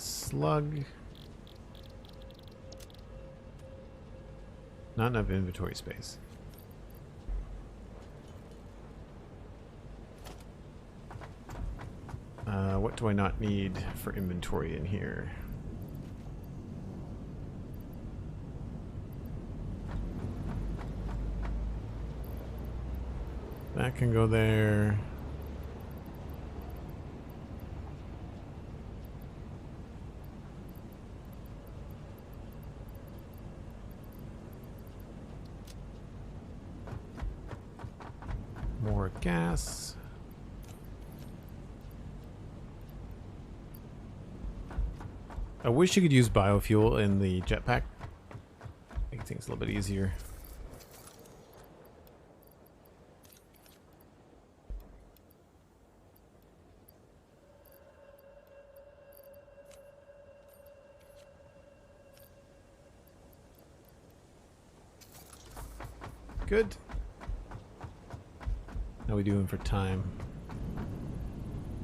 Speaker 1: Slug. Not enough inventory space. What do I not need for inventory in here? That can go there. More gas. I wish you could use biofuel in the jetpack. Make things a little bit easier. Good. How are we doing for time?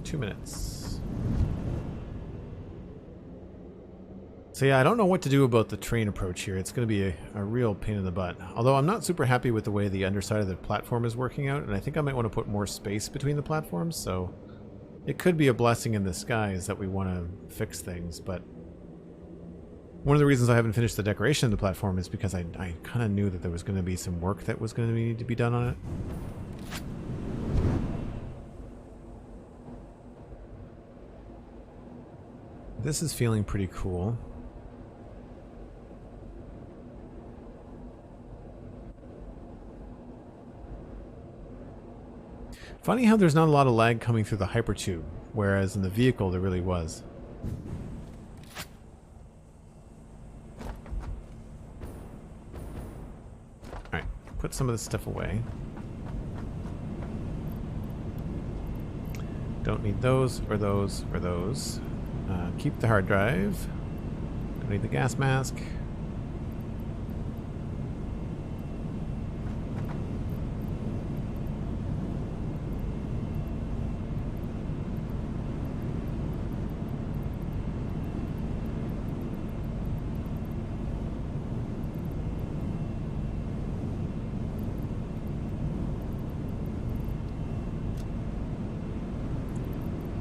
Speaker 1: 2 minutes. So yeah, I don't know what to do about the train approach here. It's going to be a real pain in the butt. Although I'm not super happy with the way the underside of the platform is working out, and I think I might want to put more space between the platforms, so it could be a blessing in disguise that we want to fix things, but one of the reasons I haven't finished the decoration of the platform is because I kind of knew that there was going to be some work that was going to need to be done on it. This is feeling pretty cool. Funny how there's not a lot of lag coming through the hypertube, whereas in the vehicle there really was. Alright, put some of this stuff away. Don't need those, or those, or those. Keep the hard drive. Don't need the gas mask.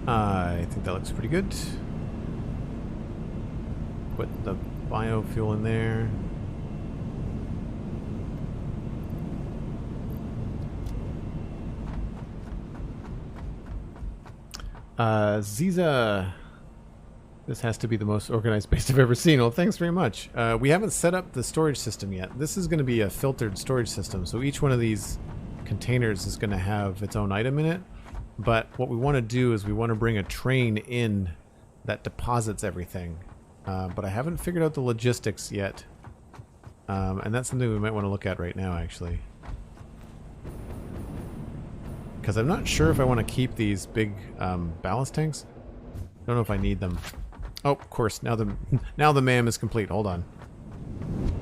Speaker 1: I think that looks pretty good. Put the biofuel in there. Ziza. This has to be the most organized base I've ever seen. Well, thanks very much. We haven't set up the storage system yet. This is going to be a filtered storage system, so each one of these containers is going to have its own item in it. But what we want to do is we want to bring a train in that deposits everything. But I haven't figured out the logistics yet. And that's something we might want to look at right now, actually. Because I'm not sure if I want to keep these big ballast tanks. I don't know if I need them. Oh, of course, now the MAM is complete. Hold on.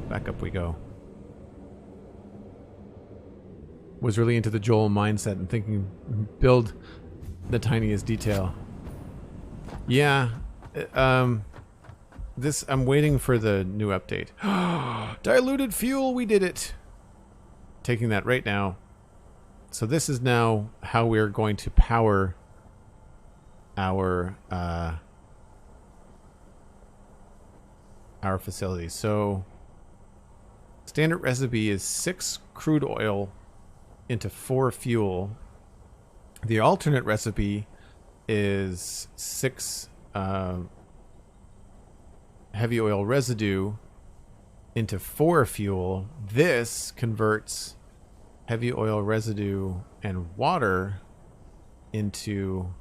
Speaker 1: Back up we go. Was really into the Joel mindset and thinking build the tiniest detail. Yeah. This, I'm waiting for the new update. Diluted fuel, we did it. Taking that right now. So this is now how we're going to power our facility. So standard recipe is 6 crude oil into 4 fuel. The alternate recipe is 6 heavy oil residue into 4 fuel. This converts heavy oil residue and water into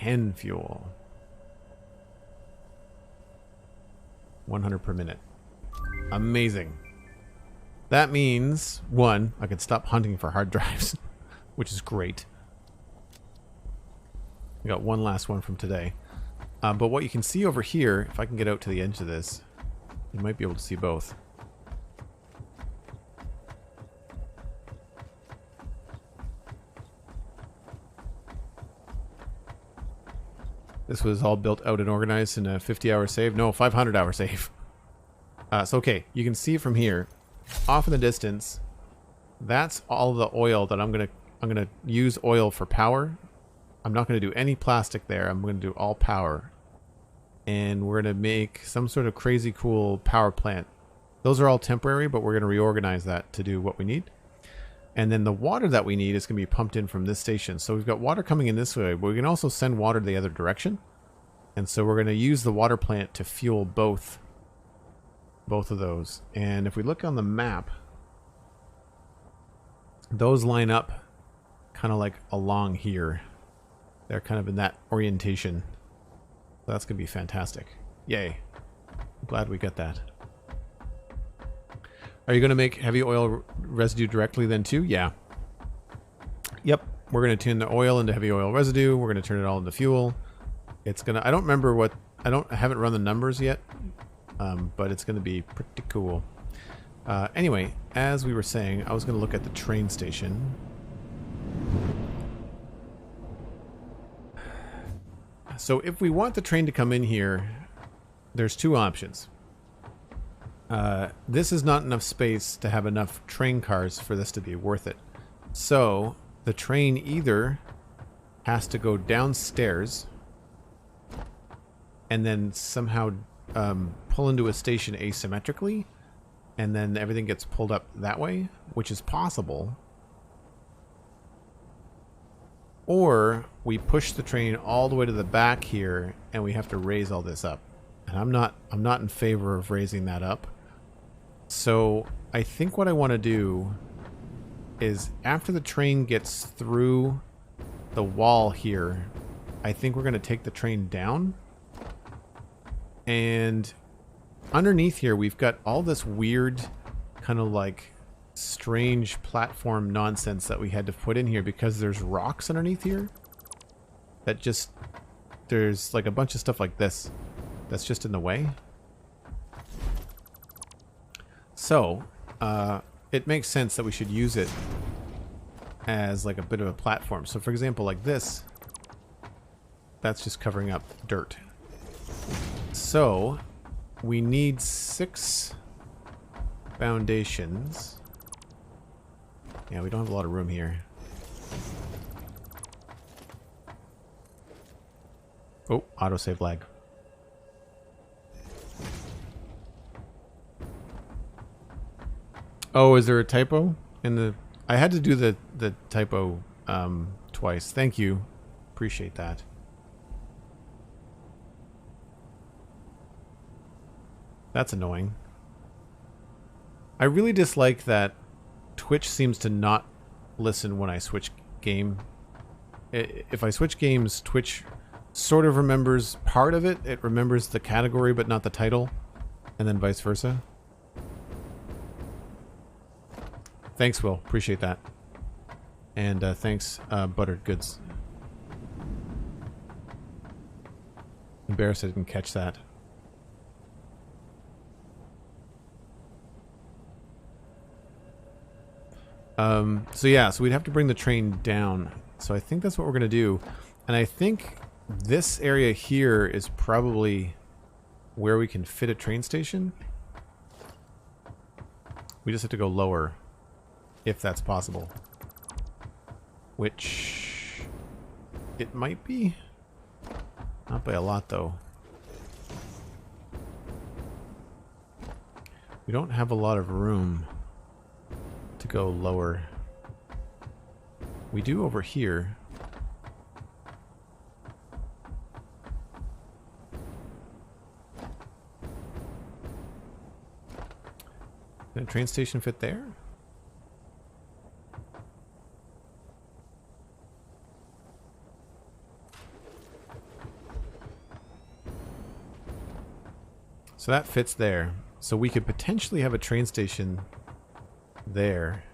Speaker 1: 10 fuel. 100 per minute. Amazing. That means, one, I can stop hunting for hard drives, which is great. We got one last one from today. But what you can see over here, if I can get out to the edge of this, you might be able to see both. This was all built out and organized in a 50-hour save. No, 500-hour save. So, okay, you can see from here, off in the distance, that's all the oil that I'm gonna use oil for power. I'm not gonna do any plastic there. I'm gonna do all power, and we're gonna make some sort of crazy cool power plant. Those are all temporary, but we're gonna reorganize that to do what we need. And then the water that we need is going to be pumped in from this station. So we've got water coming in this way, but we can also send water the other direction. And so we're going to use the water plant to fuel both of those. And if we look on the map, those line up kind of like along here. They're kind of in that orientation. So that's going to be fantastic. Yay. I'm glad we got that. Are you going to make heavy oil residue directly then too? Yeah. Yep. We're going to turn the oil into heavy oil residue. We're going to turn it all into fuel. It's going to, I don't remember what, I haven't run the numbers yet, but it's going to be pretty cool. Anyway, as we were saying, I was going to look at the train station. So if we want the train to come in here, there's two options. This is not enough space to have enough train cars for this to be worth it. So the train either has to go downstairs and then somehow pull into a station asymmetrically, and then everything gets pulled up that way, which is possible. Or we push the train all the way to the back here and we have to raise all this up. And I'm not in favor of raising that up. So I think what I want to do is after the train gets through the wall here, I think we're going to take the train down. And underneath here, we've got all this weird kind of like strange platform nonsense that we had to put in here because there's rocks underneath here that just, there's like a bunch of stuff like this that's just in the way. So, it makes sense that we should use it as like a bit of a platform. So for example, like this, that's just covering up dirt. So, we need 6 foundations. Yeah, we don't have a lot of room here. Oh, autosave lag. Oh, is there a typo in the... I had to do the typo twice. Thank you. Appreciate that. That's annoying. I really dislike that Twitch seems to not listen when I switch game. If I switch games, Twitch sort of remembers part of it. It remembers the category but not the title, and then vice versa. Thanks, Will. Appreciate that. And thanks, Buttered Goods. Embarrassed I didn't catch that. So yeah, so we'd have to bring the train down. So I think that's what we're going to do. And I think this area here is probably where we can fit a train station. We just have to go lower, if that's possible. Which it might be. Not by a lot, though. We don't have a lot of room to go lower. We do over here. Can a train station fit there? So that fits there. So we could potentially have a train station there.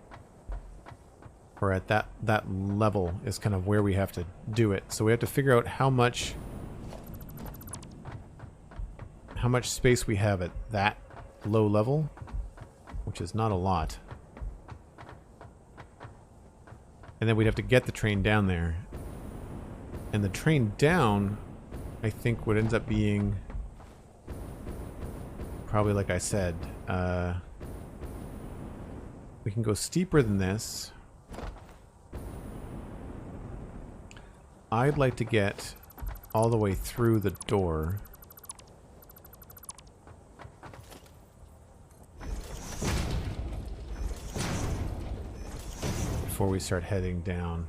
Speaker 1: Or at that level is kind of where we have to do it. So we have to figure out how much space we have at that low level, which is not a lot. And then we'd have to get the train down there. And the train down, I think, what ends up being probably, like I said, we can go steeper than this. I'd like to get all the way through the door. Before we start heading down.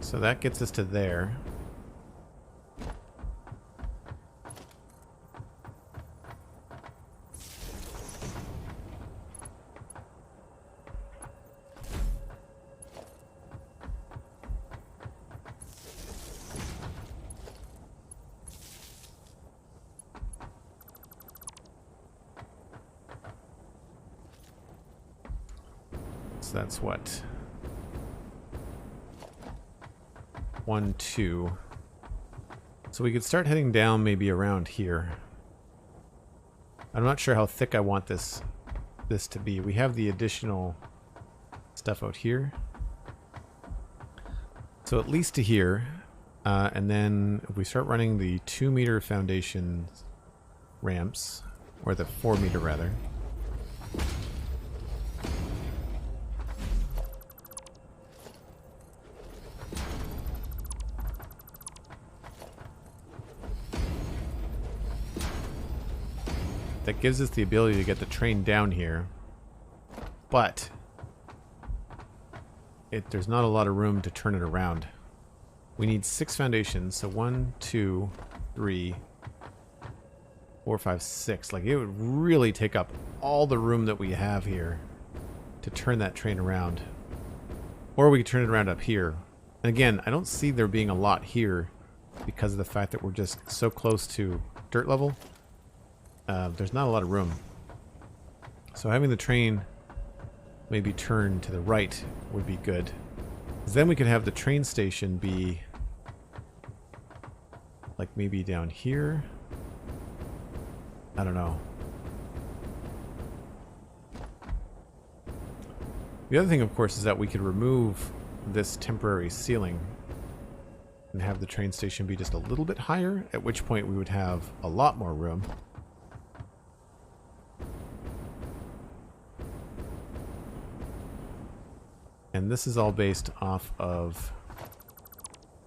Speaker 1: So that gets us to there. So that's what? 1, 2. So we could start heading down maybe around here. I'm not sure how thick I want this to be. We have the additional stuff out here. So at least to here. And then if we start running the 2-meter foundation ramps, or the 4-meter rather. That gives us the ability to get the train down here, but there's not a lot of room to turn it around. We need 6 foundations, so 1, 2, 3, 4, 5, 6. Like, it would really take up all the room that we have here to turn that train around. Or we could turn it around up here. And again, I don't see there being a lot here because of the fact that we're just so close to dirt level. There's not a lot of room. So having the train maybe turn to the right would be good. 'Cause then we could have the train station be like maybe down here. I don't know. The other thing, of course, is that we could remove this temporary ceiling and have the train station be just a little bit higher, at which point we would have a lot more room. And this is all based off of,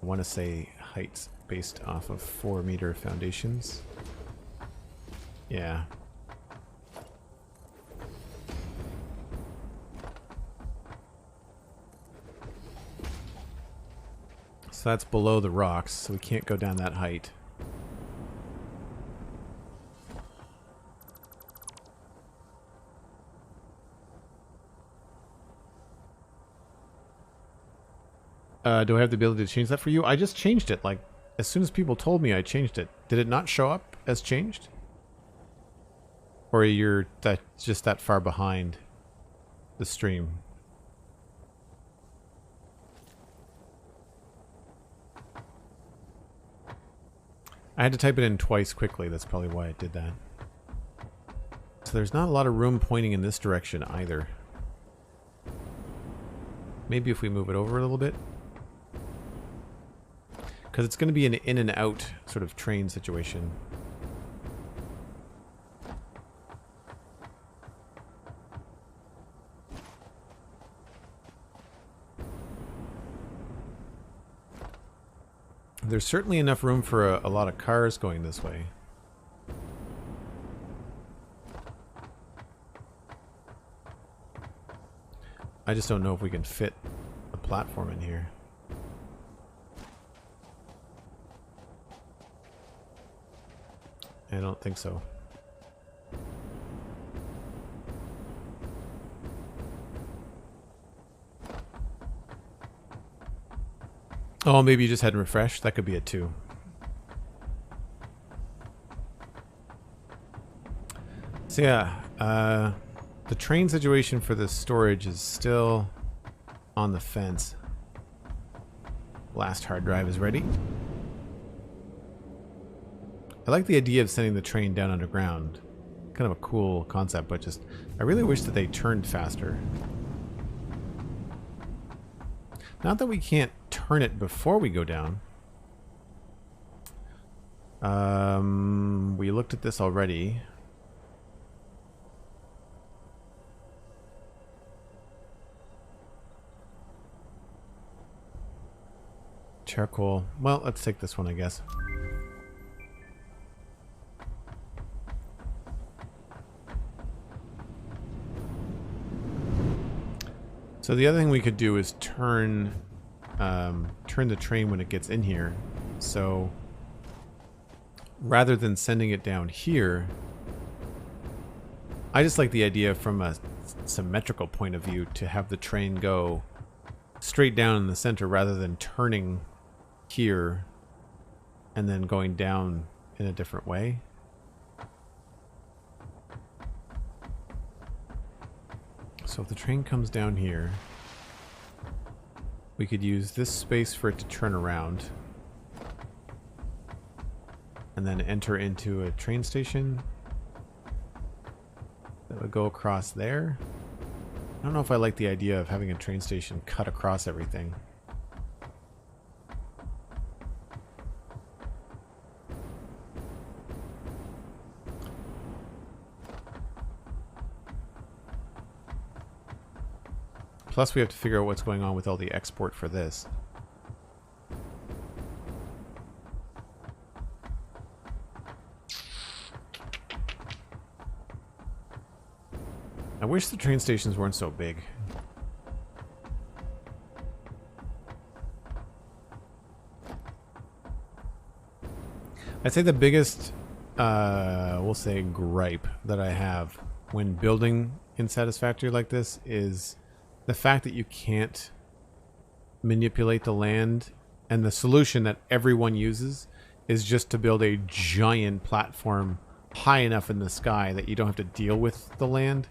Speaker 1: I want to say heights based off of 4-meter foundations. Yeah. So that's below the rocks, so we can't go down that height. Do I have the ability to change that for you? I just changed it. Like, as soon as people told me, I changed it. Did it not show up as changed? Or you're just that far behind the stream? I had to type it in twice quickly. That's probably why it did that. So there's not a lot of room pointing in this direction either. Maybe if we move it over a little bit. Because it's going to be an in and out sort of train situation. There's certainly enough room for a lot of cars going this way. I just don't know if we can fit a platform in here. I don't think so. Oh, maybe you just hadn't refreshed. That could be it too. So yeah, the train situation for the storage is still on the fence. Last hard drive is ready. I like the idea of sending the train down underground. Kind of a cool concept, but just I really wish that they turned faster. Not that we can't turn it before we go down. We looked at this already. Charcoal. Well, let's take this one, I guess. So the other thing we could do is turn the train when it gets in here. So rather than sending it down here, I just like the idea from a symmetrical point of view to have the train go straight down in the center rather than turning here and then going down in a different way. So if the train comes down here, we could use this space for it to turn around and then enter into a train station that would go across there. I don't know if I like the idea of having a train station cut across everything. Plus we have to figure out what's going on with all the export for this. I wish the train stations weren't so big. I'd say the biggest, we'll say, gripe that I have when building in Satisfactory like this is the fact that you can't manipulate the land, and the solution that everyone uses is just to build a giant platform high enough in the sky that you don't have to deal with the land.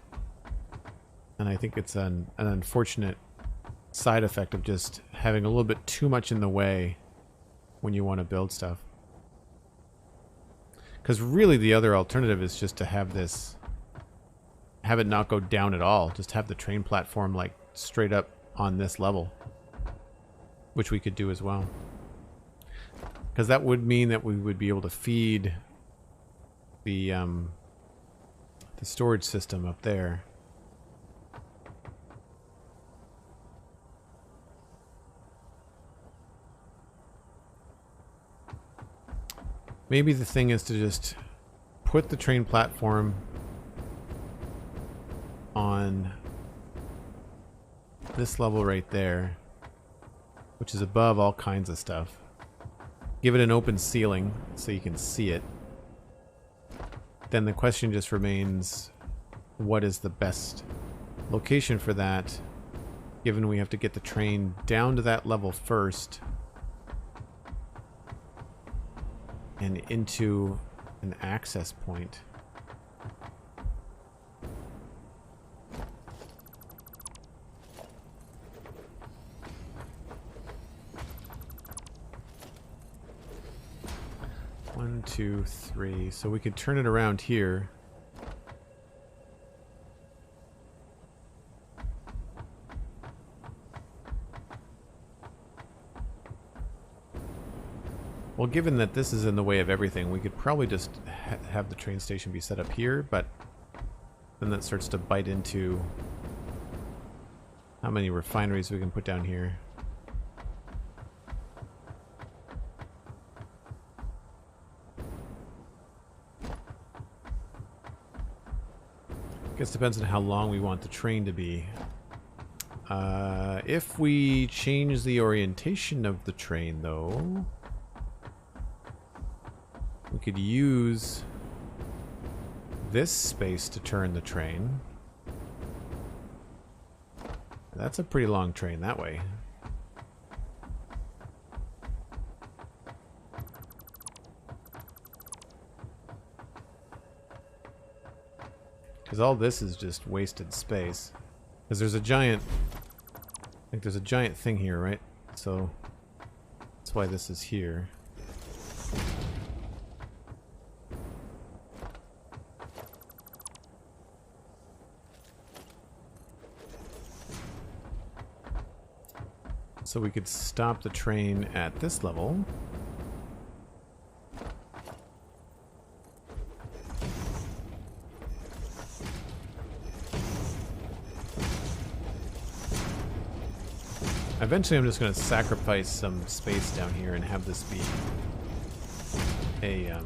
Speaker 1: And I think it's an unfortunate side effect of just having a little bit too much in the way when you want to build stuff. Because really the other alternative is just to have this, have it not go down at all. Just have the train platform like straight up on this level, which we could do as well. Because that would mean that we would be able to feed the storage system up there. Maybe the thing is to just put the train platform on this level right there, which is above all kinds of stuff. Give it an open ceiling so you can see it. Then the question just remains, what is the best location for that, given we have to get the train down to that level first and into an access point. One, two, three. So we could turn it around here. Well, given that this is in the way of everything, we could probably just have the train station be set up here, but then that starts to bite into how many refineries we can put down here. I guess it depends on how long we want the train to be. If we change the orientation of the train, though, we could use this space to turn the train. That's a pretty long train that way. Because all this is just wasted space. Because there's a giant... I think there's a giant thing here, right? So that's why this is here. So we could stop the train at this level. Eventually I'm just going to sacrifice some space down here and have this be a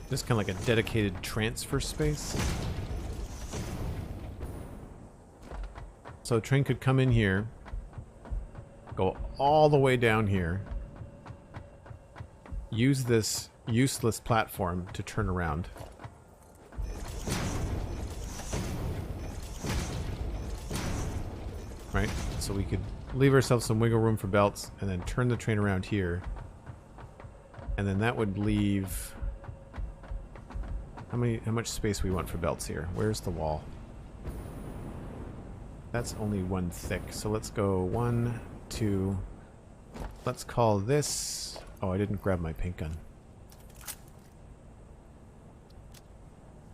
Speaker 1: just kind of like a dedicated transfer space. So a train could come in here, go all the way down here, use this useless platform to turn around. Right? So we could leave ourselves some wiggle room for belts and then turn the train around here. And then that would leave... How much space we want for belts here? Where's the wall? That's only one thick. So let's go 1, 2. Let's call this... Oh, I didn't grab my paint gun.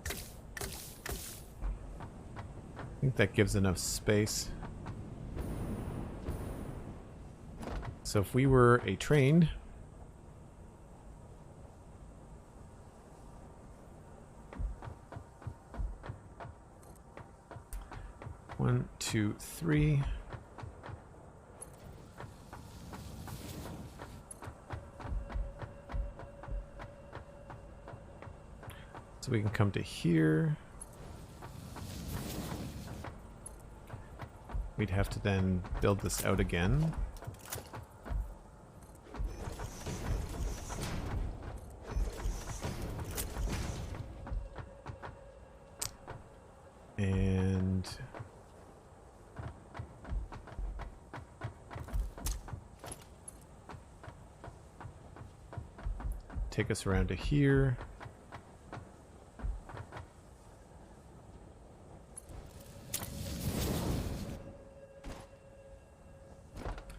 Speaker 1: I think that gives enough space. So if we were a train, one, two, three. So we can come to here. We'd have to then build this out again. And take us around to here.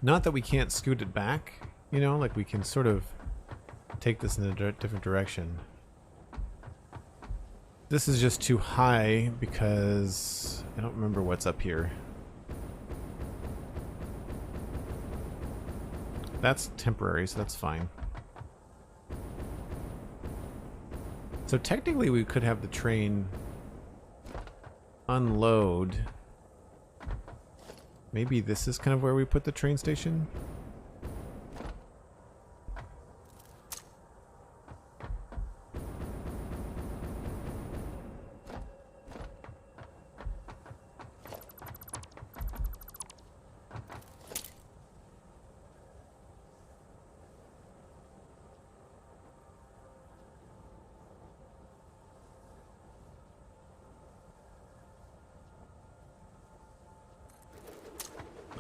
Speaker 1: Not that we can't scoot it back, you know, like we can sort of take this in a different direction. This is just too high because I don't remember what's up here. That's temporary, so that's fine. So technically we could have the train unload. Maybe this is kind of where we put the train station.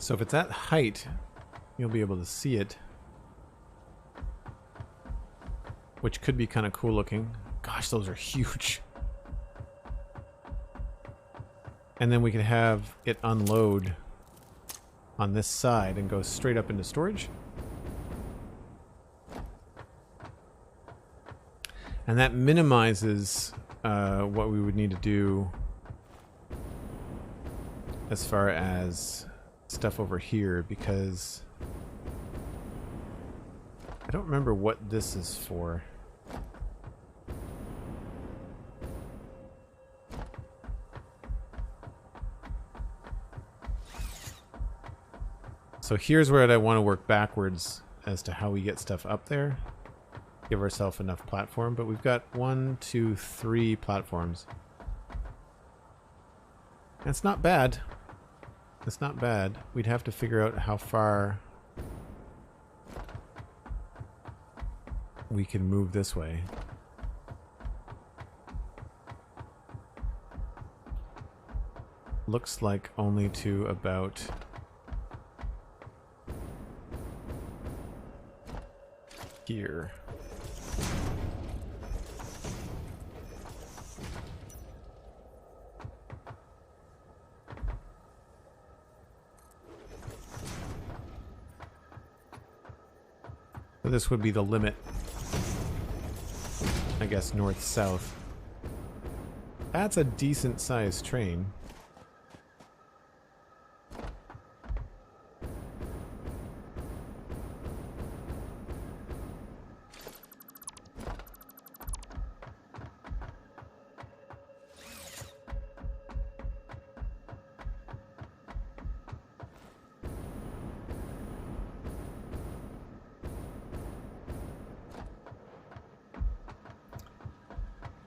Speaker 1: So if it's at height, you'll be able to see it. Which could be kind of cool looking. Gosh, those are huge. And then we can have it unload on this side and go straight up into storage. And that minimizes what we would need to do as far as stuff over here, because I don't remember what this is for. So here's where I want to work backwards as to how we get stuff up there. Give ourselves enough platform, but we've got 1, 2, 3 platforms. That's not bad. It's not bad. We'd have to figure out how far we can move this way. Looks like only to about here. this would be the limit. I guess north-south. That's a decent-sized train.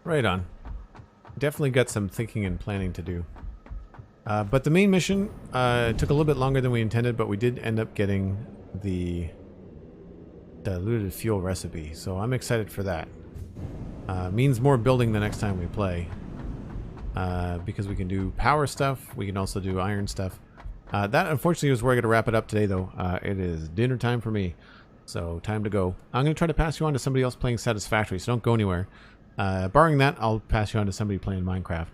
Speaker 1: Right on. Definitely got some thinking and planning to do. But the main mission took a little bit longer than we intended, but we did end up getting the diluted fuel recipe, so I'm excited for that. Means more building the next time we play. Because we can do power stuff, we can also do iron stuff. That unfortunately is where I got to wrap it up today, though. It is dinner time for me, so time to go. I'm going to try to pass you on to somebody else playing Satisfactory, so don't go anywhere. Barring that, I'll pass you on to somebody playing Minecraft.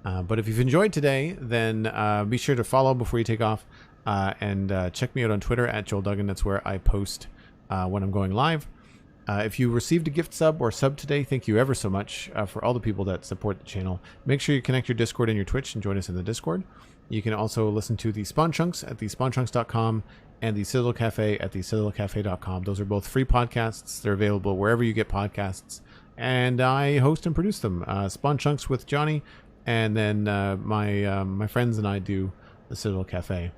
Speaker 1: But if you've enjoyed today, then be sure to follow before you take off. And check me out on Twitter at Joel Duggan. That's where I post when I'm going live. If you received a gift sub or sub today, thank you ever so much for all the people that support the channel. Make sure you connect your Discord and your Twitch and join us in the Discord. You can also listen to the Spawn Chunks at thespawnchunks.com and the Citadel Cafe at thecitadelcafe.com. Those are both free podcasts. They're available wherever you get podcasts. And I host and produce them. Spawn Chunks with Johnny, and then my friends and I do the Citadel Cafe.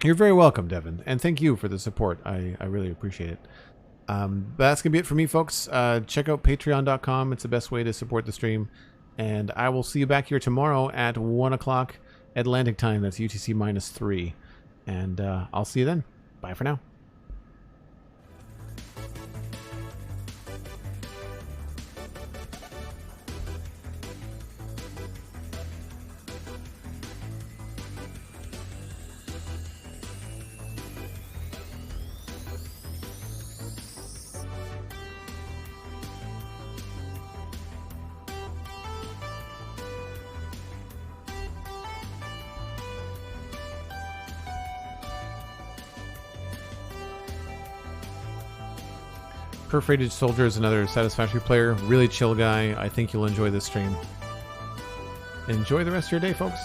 Speaker 1: You're very welcome, Devin, and thank you for the support. I really appreciate it. But that's going to be it for me, folks. Check out patreon.com. It's the best way to support the stream. And I will see you back here tomorrow at 1 o'clock Atlantic time. That's UTC -3. And I'll see you then. Bye for now. Perforated Soldier is another Satisfactory player. Really chill guy. I think you'll enjoy this stream. Enjoy the rest of your day, folks.